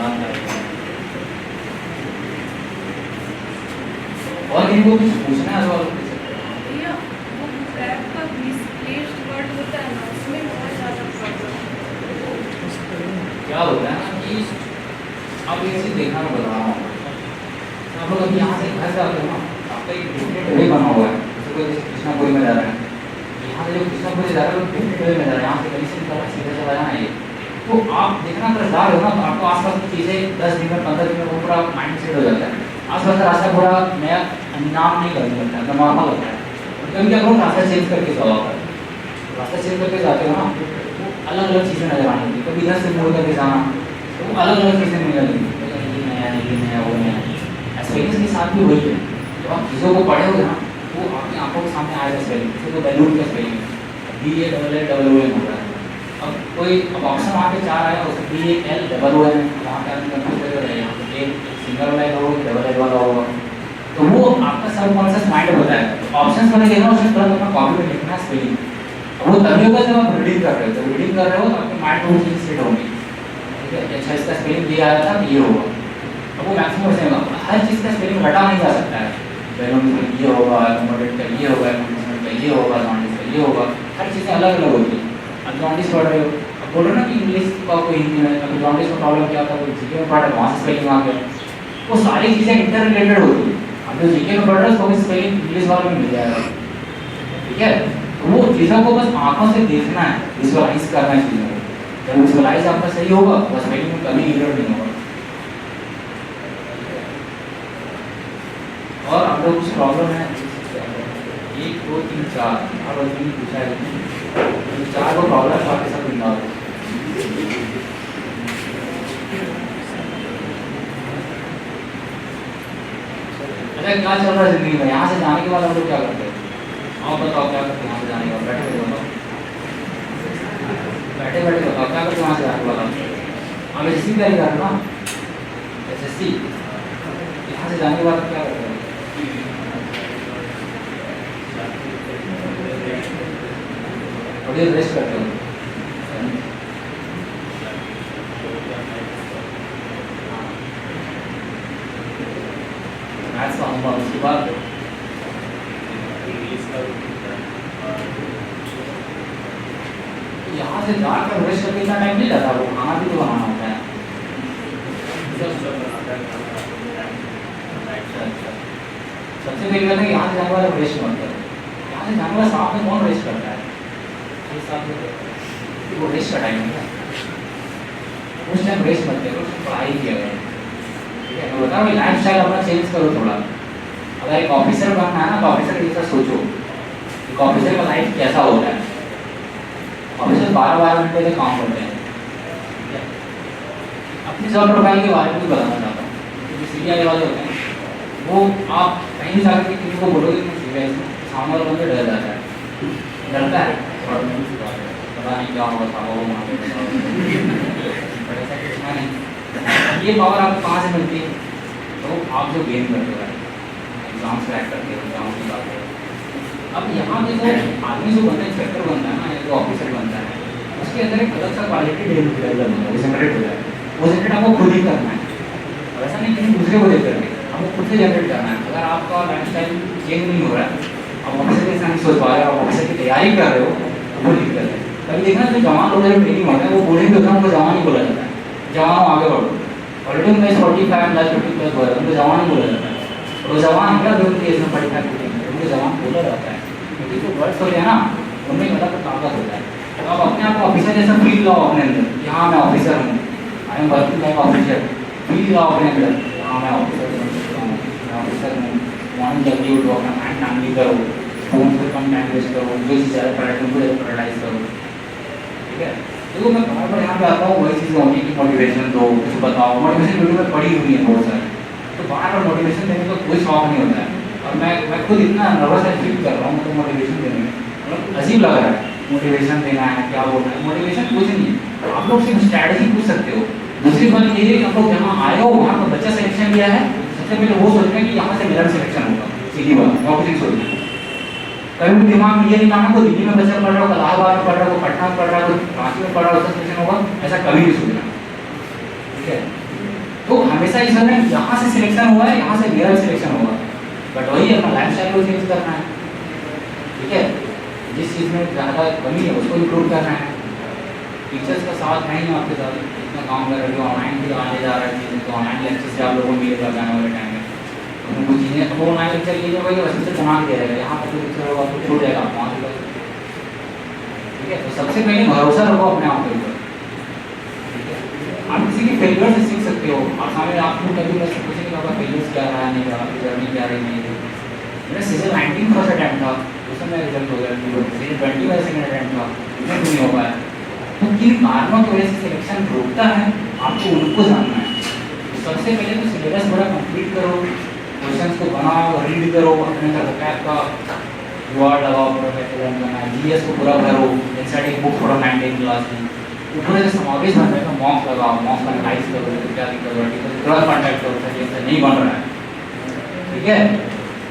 और इनको कुछ पूछना है सवाल पूछ सकते हैं। भैया वो ऐप का मिसप्लेस्ड वर्ड होता है ना, उसमें बहुत ज़्यादा प्रॉब्लम। क्या होता है ना कि आप ये चीज़ देखना मैं बता रहा हूँ, आप लोग अभी यहाँ से घर से आते हो ना, आपका एक डिफरेंट वे बना हुआ है। जैसे कोई कृष्णापुरी में जा रहा है, यहाँ से जो कृष्णापुरी जा रहा है वो डिफरेंट वे में जा रहा है, यहाँ से गली से निकल रहा है सीधा चला जाना ये। तो आप देखना अगर जा रहे हो ना तो आपको आसपास की चीज़ें 10 दिन में 15 दिन में वो पूरा माइंड सेट हो जाता है। आसपास का रास्ता पूरा नया नाम नहीं करने लगता है, नॉर्मल होता है। कभी क्या करो रास्ता चेंज करके जाओ, रास्ता चेंज करके जाते हो ना तो अलग अलग चीज़ें नजर आने लगती। कभी इधर से मुड़ करके जाना तो वो अलग अलग चीज़ें मिलने लगती, ये नया वो नया। एक्सपीरियंस के साथ भी वही है, जब आप चीज़ों को पढ़े हो ना वो आपकी आंखों के सामने आएगा स्पेलिंग। जैसे तो बैलून का स्पेलिंग BALLAON हो रहा है। अब कोई अब ऑप्शन वहाँ पे 4 आया, उसमें BALLON वहाँ पे आपने कंफ्यूज कर रहे हैं, यहाँ पे एक सिंगल वाला होगा डबल एल वाला होगा, तो वो आपका सबकॉन्शियस माइंड होता है। ऑप्शन मैंने देखा उसमें तुरंत अपना कॉपी में लिखना है स्पेलिंग। वो तभी होगा जब आप रीडिंग कर रहे हो, जब रीडिंग कर रहे हो तो आपके माइंड में वो चीज़ सेट होगी। ठीक है, अच्छा इसका स्पेलिंग ये आया था तो ये होगा। अब वो मैक्सिमम से होगा, हर चीज़ का स्पेलिंग रटा नहीं जा सकता है। बैलून का ये होगा, एकोमोडेट का ये होगा, एकोमोडेट का ये होगा, जॉन्डिस का ये होगा, हर चीज़ें अलग अलग होती हैं। अब जॉन्डिस पढ़ रहे हो, अब बोल रहे हो ना कि इंग्लिश का कोई हिंदी में, अब जॉन्डिस का प्रॉब्लम क्या था, कोई जीके में पढ़ रहे वहाँ से स्पेलिंग आ गया, वो सारी चीज़ें इंटर रिलेटेड होती है। अब जो जीके में पढ़ रहे हो उसको भी स्पेलिंग इंग्लिश वाले में मिल जाएगा। ठीक है। तो वो चीज़ों को बस आंखों से देखना है, विजुअलाइज करना है चीज़ों को। जब विजुअलाइज आपका सही होगा बस राइटिंग में कभी एरर नहीं होगा। और आप लोग कुछ प्रॉब्लम है 1 2 3 4 और नहीं पूछा है, 4 को प्रॉब्लम बाकी सब निकाल। अच्छा क्या चल रहा है जिंदगी में? यहाँ से जाने के बाद हम लोग क्या करते हैं? आप बताओ क्या करते हैं यहाँ से जाने के बाद? बैठे बैठे बताओ, बैठे बैठे बताओ क्या करते हैं वहाँ से जाने के बाद? आप एसएससी की तैयारी कर रहे हो ना? एसएससी यहाँ से जाने के बाद क्या करते हैं? थोड़ी देर रेस्ट करते हो? मैथ्स का होमवर्क, उसके बाद यहाँ से जाकर रेस्ट करके इतना टाइम नहीं लगता, वो खाना भी तो बनाना होता है। अच्छा, सबसे पहले कहते हैं यहाँ से जाने वाला रेस्ट मत करो। यहाँ से जाने वाला साथ में कौन रेस्ट करता है? वो रेस्ट का टाइम है, उस टाइम रेस्ट मत करो, पढ़ाई किया करो। ठीक है, मैं बता रहा हूँ लाइफ स्टाइल अपना चेंज करो थोड़ा। अगर एक ऑफिसर बनना है ना तो ऑफिसर जैसा सोचो, एक ऑफिसर का लाइफ कैसा होता है। ऑफिसर 12-12 घंटे तक काम करते हैं। ठीक है, अपनी जॉब प्रोफाइल के बारे में भी बताना चाहता हूँ। क्योंकि सीबीआई वाले होते हैं वो, आप कहीं जाकर के किसी को बोलोगे कि सीबीआई में, सामने वाला बंदा डर जाता है, डरता है पता नहीं क्या होगा था वो वहाँ पे। बट ऐसा कुछ है नहीं। ये पावर आपको कहाँ से मिलती है? तो आप जो गेन करते हो एग्जाम्स क्रैक करते हो, एग्जाम्स की बात है। अब यहाँ पे जो आदमी जो बनता है, इंस्पेक्टर बनता है ना या जो ऑफिसर बनता है, उसके अंदर एक अलग सा क्वालिटी डेवलप होता है, वो जनरेट हो जाए। वो जनरेट आपको खुद ही करना है, ऐसा नहीं कहीं दूसरे को देख करके, आपको खुद से जनरेट करना है। अगर आपका लाइफ स्टाइल चेंज नहीं हो रहा है, आप ऑफिसर के साथ सोच पा रहे हो, आप ऑफिसर की तैयारी कर रहे हो, वो दिक्कत है। कभी देखना जो जवान लोग जब ट्रेनिंग होता है वो बूढ़े भी होता है, उनको जवान ही बोला जाता है। जवान आगे बढ़ो, ऑलरेडी उनका 45+50+ हुआ है, उनको जवान ही बोला जाता है। और वो जवान क्या जो उनकी एज में 45 उनको जवान बोला जाता है, क्योंकि जो वर्ड्स होते हैं ना उनमें मतलब ताकत होता है। तो आप अपने आप को ऑफिसर जैसा फील लाओ अपने अंदर, यहाँ मैं ऑफिसर हूँ, I am working like officer. Feel लाओ अपने अंदर, यहाँ मैं ऑफिसर हूँ, मैं ऑफिसर हूँ। मॉर्निंग जल्दी उठो, अपना माइंड टाइमली करो, फोन पर कम टाइम वेस्ट करो, जो चीज़ ज़्यादा प्रायोरिटी उनको प्रायोरिटाइज करो। ठीक है, देखो मैं बार बार यहाँ पे आता हूँ, वही चीज़ होगी कि मोटिवेशन दो, कुछ बताओ। मोटिवेशन वीडियो में पड़ी हुई है बहुत सारी, तो बार बार मोटिवेशन देने का कोई शौक नहीं होता है। और मैं खुद इतना नर्वस फील कर रहा हूँ, तो मोटिवेशन देने में मतलब अजीब लग रहा है। मोटिवेशन देना है, क्या बोलना है? मोटिवेशन कुछ नहीं है, आप लोग सिर्फ स्ट्रैटेजी पूछ सकते हो। दूसरी बात ये है कि आप लोग जहाँ आए हो वहाँ पर बच्चा सिलेक्शन लिया है, सबसे पहले वो सोच रहे हैं कि यहाँ से मेरा सिलेक्शन होगा, सीधी बात, और कुछ नहीं सोच रहे। कभी भी दिमाग में ये नहीं माना कोई दिल्ली में बच्चा पढ़ रहा हो, इलाहाबाद में पढ़ रहा हो, पटना में पढ़ रहा हो, रांची में पढ़ रहा हो, उसका सिलेक्शन होगा, ऐसा कभी नहीं सोचना। ठीक है, तो हमेशा ये सोचना है यहाँ से सिलेक्शन हुआ है, यहाँ से मेरा सिलेक्शन होगा। बट वही अपना लाइफ स्टाइल को चेंज करना है। ठीक है, जिस चीज़ में ज़्यादा कमी है उसको इम्प्रूव करना है। टीचर्स का साथ है ही आपके साथ, इतना काम कर रहे हो, ऑनलाइन भी आने जा रहा है चीज़ें, तो ऑनलाइन लेक्चर से आप लोगों को मिलेगा जाने वाले टाइम में। तो कुछ चीज़ें तो ऑनलाइन लेक्चर लीजिए भाई, वैसे से बना के दे रहेगा, यहाँ पर तो लेक्चर होगा तो छूट जाएगा आप वहाँ से। ठीक है, तो सबसे पहले भरोसा रखो अपने आप के ऊपर। ठीक है, आप किसी की फेलियर से सीख सकते हो। आप सामने आपको कभी बस पूछेंगे कि आपका फेलियर्स क्या रहा, नहीं रहा, आपकी जर्नी क्या रही, नहीं रही। मेरा सीजन 19 फर्स्ट अटैम्प्ट था, उसमें मेरा रिजल्ट हो गया। सीजन 20 मेरा सेकंड अटैम्प्ट था, उसमें नहीं हो पाया। तो किन कारणों की वजह से सिलेक्शन रुकता है, आपको उनको जानना है। तो सबसे पहले तो सिलेबस पूरा कंप्लीट करो, क्वेश्चंस को बनाओ, रीड करो, अपने वोकैब का जुगाड़ लगाओ, पूरा कैसे लर्न करना है। जीएस को पूरा भरो, एनसीईआरटी की बुक थोड़ा 9-10 क्लास की पूरे से समावेश बनने का मॉक लगाओ, मॉक एनालाइज करो, क्या दिक्कत हो रही है, तुरंत कॉन्टैक्ट करो सर ये नहीं बन रहा है। ठीक है,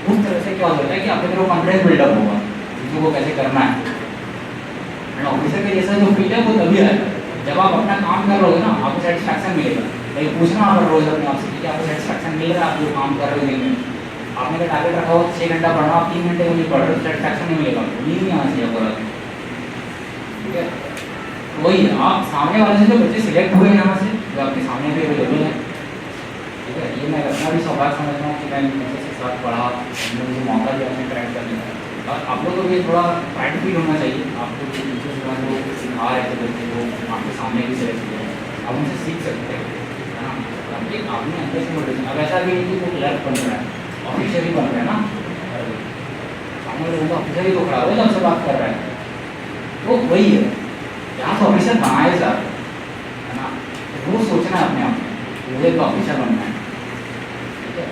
उस तरह से क्या होता है कि आपके अंदर कॉन्फिडेंस बिल्डअप होगा चीज़ों को कैसे करना है। ऑफिसर के जैसा जो फील है वो तभी आएगा जब आप अपना काम कर रहे हो ना, आपको सेटिस्फैक्शन मिलेगा। लेकिन पूछना आप रोज अपने आपसे कि आपको सेटिस्फैक्शन मिल रहा है, आप जो काम कर रहे हो दिन में। आपने का टारगेट रखा हो 6 घंटा पढ़ना, आप 3 घंटे में नहीं पढ़ रहे हो, सेटिस्फैक्शन नहीं मिलेगा, नींद नहीं आना चाहिए पूरा। ठीक है, वही आप सामने वाले से जो बच्चे सिलेक्ट हुए हैं यहाँ से, जो आपके सामने भी अवेलेबल है। ठीक है, ये मैं अपना भी सौभाग्य समझता हूँ कि मैं उनके साथ पढ़ा, मुझे मौका दिया अपने ट्रैक करने का। और आप लोग को भी थोड़ा प्राइड फील होना चाहिए, आपको टीचर्स जो सिखा रहे थे बच्चे को आपके सामने भी चले सकते हैं, आप उनसे सीख सकते हैं, है ना। ताकि आपने अंदर से मोटिवेशन, अब ऐसा भी नहीं कि वो क्लर्क बन रहा है, ऑफिसर ही बन रहा है ना, सामने वाले बंदा ऑफिसर ही तो खड़ा हो जब से बात कर रहा है, तो वही है यहाँ से ऑफिसर बनाए जा रहे है ना। वो सोचना है अपने आप में मुझे तो ऑफिसर बनना है, ठीक है।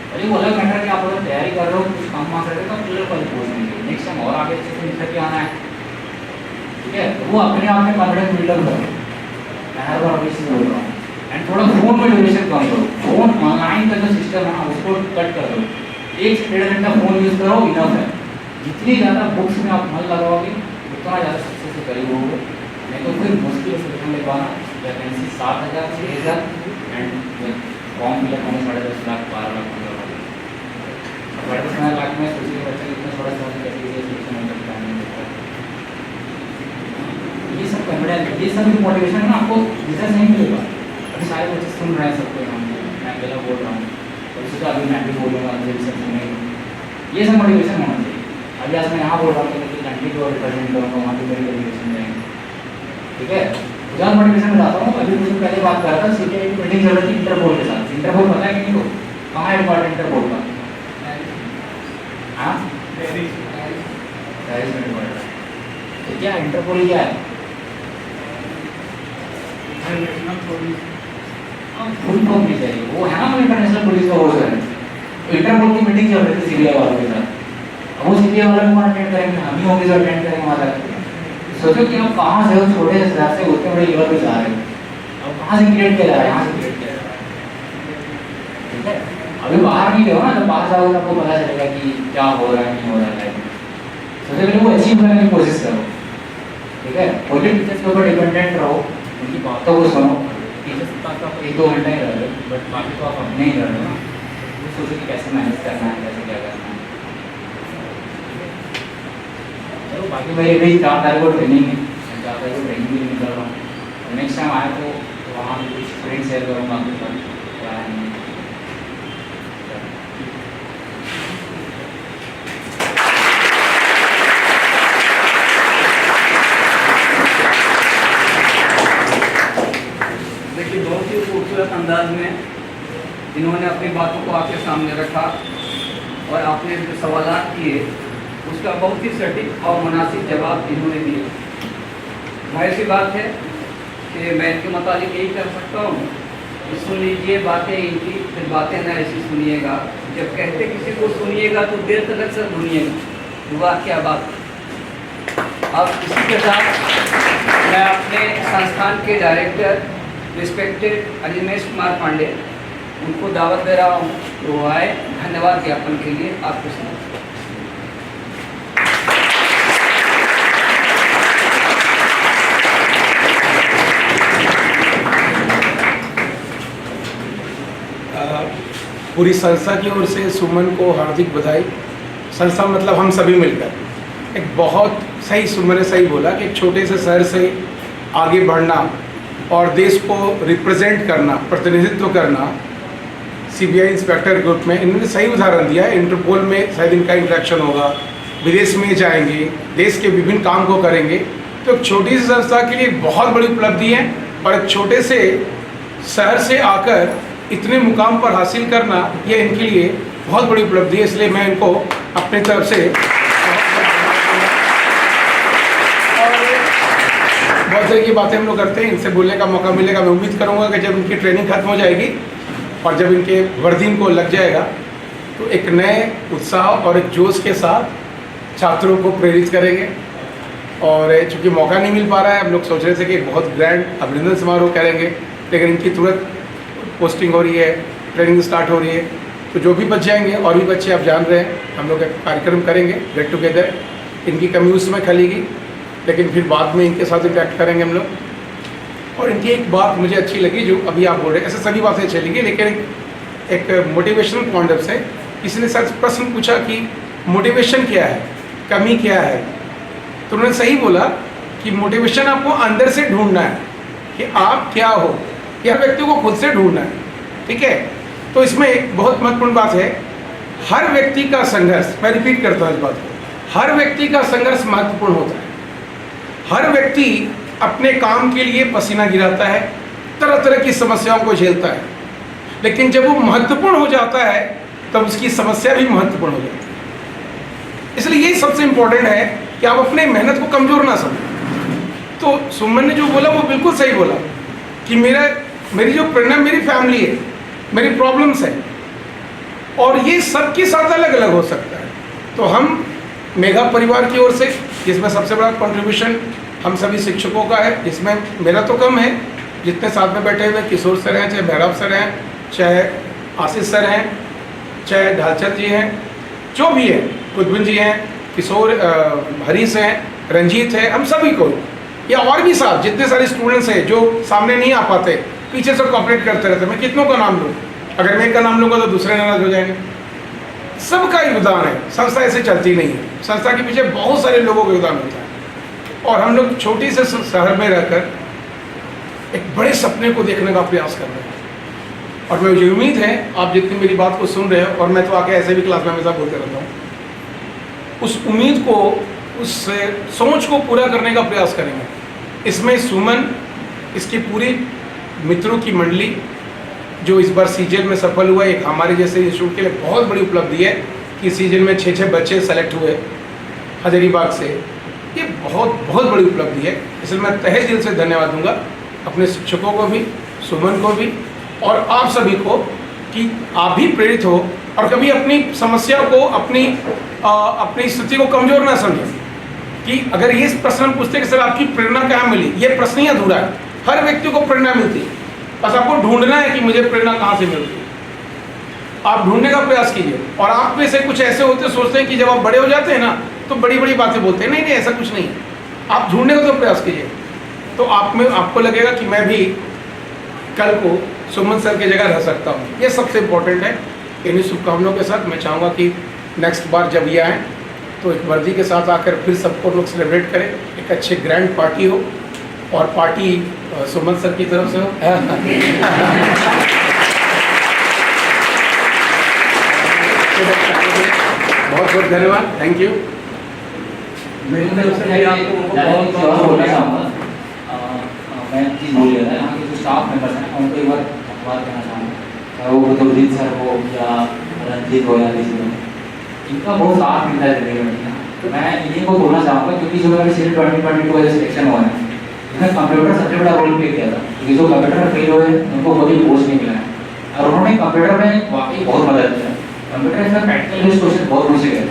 और ये वो अलग मैटर कि आप अगर तैयारी कर रहे हो कुछ कम मार्क्स रहे तो क्लियर वाली पोस्ट मिलेगी, नेक्स्ट टाइम और आगे अच्छे से निकल के आना है, ठीक है। तो वो अपने आप में कॉन्फिडेंस बिल्डअप करो, मैं हर बार अभी से बोल रहा हूँ। एंड थोड़ा फोन में ड्यूरेशन कम करो, फोन ऑनलाइन का जो सिस्टम है ना उसको कट कर दो, 1 से 1.5 घंटा फोन यूज़ करो, इनफ है। जितनी ज़्यादा बुक्स में आप मन लगाओगे उतना ज़्यादा सक्सेस के करीब होगे, नहीं तो फिर मुश्किल से लिखने ले पाना। वैकेंसी 7,000 6,000 एंड फॉर्म फिलअप होने 10.5 लाख 12 लाख 15 लाख 15 लाख में सोचिए बच्चे इतना थोड़ा सा सिलेक्शन हो सकता है, नहीं होता है। ये सब कॉन्फिडेंस, ये सब मोटिवेशन है ना आपको बिजनेस नहीं मिलेगा। अभी सारे बच्चे सुन रहे हैं सबको, मैं अकेला बोल रहा हूँ और उससे अभी मैं भी बोलूँगा, मुझे भी सब सुनेंगे, ये सब मोटिवेशन होना चाहिए। अभी आज मैं यहाँ बोल रहा हूँ कि कंट्री को रिप्रेजेंट करूँगा, वहाँ की मेरी मोटिवेशन जाएंगे, ठीक है। गुजरात मोटिवेशन में जाता हूँ। अभी मुझे पहले बात कर रहा था सीटीआई की मीटिंग चल रही थी इंटरपोल के साथ। इंटरपोल पता है कि नहीं, कहाँ है हेडक्वार्टर इंटरपोल का? हाँ, पेरिस में हेडक्वार्टर। तो क्या इंटरपोल क्या है? फुल फॉर्म नहीं चाहिए, वो है ना इंटरनेशनल पुलिस का वो है। इंटरपोल की मीटिंग चल रही थी सीबीआई वालों के साथ, वो सीबीआई वाले को अटेंड करेंगे, हम ही होंगे जो अटेंड करेंगे वहाँ जाकर। सोचो कि आप कहाँ से हो, छोटे से शहर से उतने बड़े लेवल पे जा रहे हो, अब कहाँ से क्रिएट किया जा रहा है, यहाँ से क्रिएट किया जा रहा है, ठीक है। अभी बाहर नहीं गए हो ना, जब बाहर जाओगे आपको पता चलेगा कि क्या हो रहा है नहीं हो रहा है लाइफ में। सोचो पहले वो अचीव करने की कोशिश करो, ठीक है। ओनली टीचर्स के ऊपर डिपेंडेंट रहो, उनकी बातों को सुनो। टीचर्स के पास आप 1-2 घंटा ही रह रहे हो, बट बाकी तो आप अपने ही रह रहे हो ना। वो सोचो कि कैसे मैनेज करना है, कैसे क्या करना है। चलो बाकी मेरी भी 4 तारीख को ट्रेनिंग है, 4 तारीख को ट्रेनिंग भी निकल रहा हूँ। नेक्स्ट टाइम आए तो वहाँ भी कुछ फ्रेंड शेयर करूँगा आपके साथ क्या है नहीं। देखिए बहुत ही खूबसूरत अंदाज में इन्होंने अपनी बातों को आपके सामने रखा और आपने जो सवाल किए उसका बहुत ही सटीक और मुनासिब जवाब इन्होंने दिए। जाहिर सी बात है कि मैं इनके मुताबिक यही कर सकता हूँ कि सुन लीजिए बातें इनकी, फिर बातें ना ऐसी सुनिएगा। जब कहते किसी को सुनिएगा तो देर तक अक्सर सुनिएगा। वाह क्या बात। अब इसी के साथ मैं अपने संस्थान के डायरेक्टर रिस्पेक्टेड अनिमेश कुमार पांडे उनको दावत दे रहा हूँ तो वो आए धन्यवाद ज्ञापन के लिए। आपको सुना पूरी संस्था की ओर से सुमन को हार्दिक बधाई। संस्था मतलब हम सभी मिलकर एक बहुत सही, सुमन ने सही बोला कि एक छोटे से शहर से आगे बढ़ना और देश को रिप्रेजेंट करना, प्रतिनिधित्व करना। सीबीआई इंस्पेक्टर ग्रुप में इन्होंने सही उदाहरण दिया है। इंटरपोल में शायद इनका इंटरेक्शन होगा, विदेश में जाएंगे, देश के विभिन्न काम को करेंगे। तो एक छोटी सी संस्था के लिए बहुत बड़ी उपलब्धि है और एक छोटे से शहर से आकर इतने मुकाम पर हासिल करना ये इनके लिए बहुत बड़ी उपलब्धि है। इसलिए मैं इनको अपनी तरफ से बहुत तरह की बातें हम लोग करते हैं, इनसे बोलने का मौका मिलेगा। मैं उम्मीद करूंगा कि जब इनकी ट्रेनिंग खत्म हो जाएगी और जब इनके वर्दी इनको लग जाएगा तो एक नए उत्साह और एक जोश के साथ छात्रों को प्रेरित करेंगे। और चूँकि मौका नहीं मिल पा रहा है, हम लोग सोच रहे थे कि एक बहुत ग्रैंड अभिनंदन समारोह करेंगे, लेकिन इनकी तुरंत पोस्टिंग हो रही है, ट्रेनिंग स्टार्ट हो रही है। तो जो भी बच जाएंगे और भी बच्चे आप जान रहे हैं, हम लोग एक कार्यक्रम करेंगे गेट टुगेदर। इनकी कमी उसमें खलेगी, लेकिन फिर बाद में इनके साथ इंटरेक्ट करेंगे हम लोग। और इनकी एक बात मुझे अच्छी लगी जो अभी आप बोल रहे हैं, ऐसे सभी बातें चलेंगी, लेकिन एक मोटिवेशनल पॉइंट से किसी ने सर प्रश्न पूछा कि मोटिवेशन क्या है, कमी क्या है। तो उन्होंने सही बोला कि मोटिवेशन आपको अंदर से ढूंढना है कि आप क्या हो, या व्यक्ति को खुद से ढूंढना है, ठीक है। तो इसमें एक बहुत महत्वपूर्ण बात है, हर व्यक्ति का संघर्ष, मैं रिपीट करता हूँ इस बात को, हर व्यक्ति का संघर्ष महत्वपूर्ण होता है। हर व्यक्ति अपने काम के लिए पसीना गिराता है, तरह तरह की समस्याओं को झेलता है, लेकिन जब वो महत्वपूर्ण हो जाता है तब उसकी समस्या भी महत्वपूर्ण हो जाती है। इसलिए यही सबसे इम्पोर्टेंट है कि आप अपने मेहनत को कमज़ोर ना समझें। तो सुमन ने जो बोला वो बिल्कुल सही बोला कि मेरी जो प्रेरणा मेरी फैमिली है, मेरी प्रॉब्लम्स है, और ये सबके साथ अलग अलग हो सकता है। तो हम मेगा परिवार की ओर से, जिसमें सबसे बड़ा कंट्रीब्यूशन हम सभी शिक्षकों का है, जिसमें मेरा तो कम है, जितने साथ में बैठे हुए किशोर सर हैं, चाहे भैरव सर हैं, चाहे आशीष सर हैं, चाहे ढालचंद जी हैं, जो भी है, कुतबिन जी हैं, किशोर हरीश हैं, रंजीत है, हम सभी को, या और भी साथ जितने सारे स्टूडेंट्स हैं जो सामने नहीं आ पाते, पीछे से कॉपरेट करते रहते, मैं कितनों का नाम लूँ? अगर मैं एक का नाम लूँगा तो दूसरे नाराज हो जाएंगे। सबका योगदान है, संस्था ऐसे चलती नहीं है, संस्था के पीछे बहुत सारे लोगों का योगदान होता है। और हम लोग छोटी से शहर में रहकर एक बड़े सपने को देखने का प्रयास कर रहे हैं, और मुझे उम्मीद है आप जितनी मेरी बात को सुन रहे हो, और मैं तो आके ऐसे भी क्लास में हमेशा बोलते रहता हूँ, उस उम्मीद को, उस सोच को पूरा करने का प्रयास करेंगे। इसमें सुमन, इसकी पूरी मित्रों की मंडली जो इस बार सीजन में सफल हुआ, एक हमारे जैसे इंस्टीट्यूट के लिए बहुत बड़ी उपलब्धि है कि सीजन में 6 बच्चे सेलेक्ट हुए हजारीबाग से, ये बहुत बहुत बड़ी उपलब्धि है। इसलिए मैं तहे दिल से धन्यवाद दूंगा अपने शिक्षकों को भी, सुमन को भी, और आप सभी को कि आप भी प्रेरित हो और कभी अपनी समस्या को, अपनी स्थिति को कमज़ोर ना समझें। कि अगर ये प्रश्न हम पूछते कि सर आपकी प्रेरणा कहाँ मिली, ये प्रश्न ही अधूरा है। हर व्यक्ति को प्रेरणा मिलती है, बस आपको ढूंढना है कि मुझे प्रेरणा कहाँ से मिलती है। आप ढूंढने का प्रयास कीजिए। और आप में से कुछ ऐसे होते सोचते हैं कि जब आप बड़े हो जाते हैं ना तो बड़ी बड़ी बातें बोलते हैं, नहीं नहीं ऐसा कुछ नहीं है। आप ढूंढने का तो प्रयास कीजिए, तो आपको लगेगा कि मैं भी कल को सुमन सर की जगह रह सकता हूँ। ये सबसे इम्पोर्टेंट है। इन्हीं शुभकामनाओं के साथ मैं चाहूँगा कि नेक्स्ट बार जब ये आएँ तो एक वर्दी के साथ आकर फिर सबको लोग सेलिब्रेट करें, एक अच्छी ग्रैंड पार्टी हो, और पार्टी सुमन सर की तरफ से हो। बहुत बहुत धन्यवाद, थैंक यू। मेरी तरफ से भी आपको बहुत बोलना चाहूँगा। मैं चीज़ बोल रहा था, यहाँ के जो स्टाफ मेंबर्स हैं उनको एक बात कहना चाहूँगा, चाहे वो गुरदीप सर हो या रंजीत हो या किसी हो, इनका बहुत साथ मिलता है जिंदगी में। मैं इन्हीं को बोलना चाहूँगा क्योंकि जो मेरे सीनियर 2022 का सिलेक्शन हुआ है, इसमें कंप्यूटर सबसे बड़ा रोल प्ले किया था, क्योंकि जो कंप्यूटर में फेल हुए उनको कोई पोस्ट नहीं मिला है, और उन्होंने कंप्यूटर में वाकई बहुत मदद किया। कंप्यूटर इसमें प्रैक्टिकल बेस्ड क्वेश्चन बहुत पूछे गए।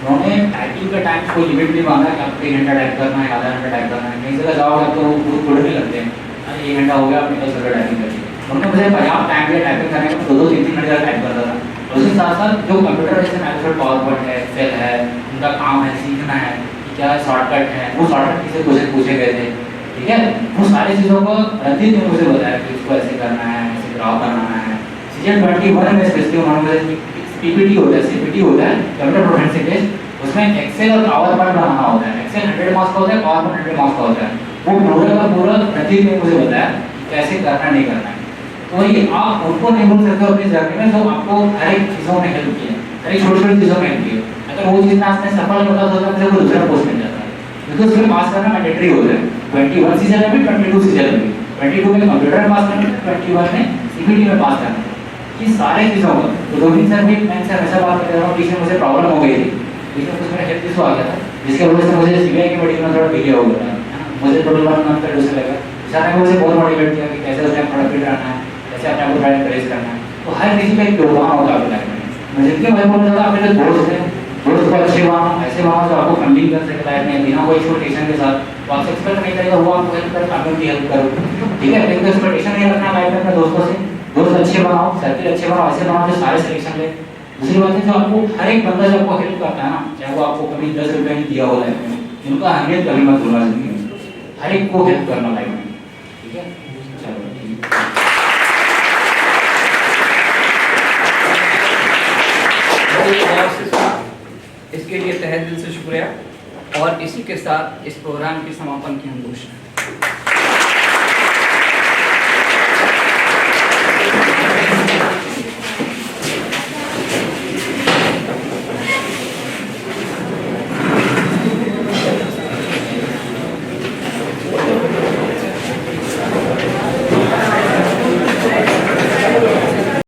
उन्होंने टाइपिंग का टाइम कोई लिमिट नहीं मांगा कि आपको 1 घंटा टाइप करना है, आधा घंटा टाइप करना है। कहीं जगह जाओगे तो वो थोड़े नहीं लगते हैं, 1 घंटा हो गया आप निकल सकते टाइपिंग करके। उन्होंने मुझे पर्याप्त टाइम दिया टाइपिंग करने में, 2-2, 3-3 घंटे टाइप करता था। उसके साथ साथ जो कंप्यूटर जैसे माइक्रोसॉफ्ट पावर पॉइंट है, एक्सेल है, उनका काम है, सीखना है कि क्या शॉर्टकट है, वो शॉर्टकट किसे क्वेश्चन पूछे गए थे, ठीक है। वो सारी चीज़ों को रंजीत ने मुझे बताया कि इसको ऐसे करना है, ऐसे ग्राफ बनाना है। सीजन 21 में स्पेशली उन्होंने मुझे पीपीटी होता है, सीपीटी होता है, कंप्यूटर प्रोफेशनल टेस्ट, उसमें एक्सेल और पावर पॉइंट बनाना होता है। एक्सेल 100 मार्क्स का होता है, पावर पॉइंट 100 मार्क्स का होता है। वो पूरा का पूरा रंजीत ने मुझे बताया कैसे करना नहीं करना है। तो ये आप उनको नहीं बोल सकते अपनी जर्नी में, जो आपको हर एक चीज़ों में हेल्प किया, हर एक छोटी-छोटी चीज़ों में हेल्प किया। अगर वो चीज़ ना आपने सफल होता तो मुझे वो दूसरा पोस्ट मिल जाता है, क्योंकि उसमें पास करना मैंडेटरी होता है। 21 सीजन में भी, 22 सीजन में भी, 22 में कंप्यूटर में पास करना, 21 में सीपीटी में पास करना। ये सारे चीज़ों को तो रोहित सर भी, मैं सर ऐसा बात कर रहा हूँ, बीच में मुझे प्रॉब्लम हो गई थी, बीच में कुछ मेरा हेल्थ इशू आ गया था, जिसके वजह से मुझे सीबीआई की मेडिकल में थोड़ा डिले हो गया था। मुझे टोटल 1 मंथ का ड्यूस लगा। सर ने मुझे बहुत मोटिवेट किया कि कैसे उसमें थोड़ा फिट रहना है, कैसे अपने आप को थोड़ा एनकरेज करना है। तो हर किसी का एक योगदान होता है आपकी लाइफ में। मैं जितने मैं बोलना चाहता हूँ, अपने जो दोस्त हैं, दोस्त को अच्छे बनाओ, ऐसे बनाओ जो आपको फंडिंग कर सके लाइफ में, बिना कोई एक्सपेक्टेशन के साथ। तो आपसे एक्सपेक्ट नहीं करेगा वो आपको हेल्प करे, आप उनकी हेल्प करो, ठीक है। लेकिन एक्सपेक्टेशन नहीं रखना लाइफ में अपने दोस्तों से। दोस्त अच्छे बनाओ, सर्किल अच्छे बनाओ, ऐसे बनाओ जो सारे सिलेक्शन ले। दूसरी बात है, जो आपको हर एक बंदा जो आपको हेल्प करता है ना, चाहे वो आपको कभी 10 रुपये नहीं दिया हो लाइफ में, उनका अहमियत कभी मत भूलना जिंदगी में। हर एक को हेल्प करना लाइफ में, ठीक है। चलो ठीक है, इसके लिए तहे दिल से शुक्रिया। और इसी के साथ इस प्रोग्राम के समापन की हम घोषणा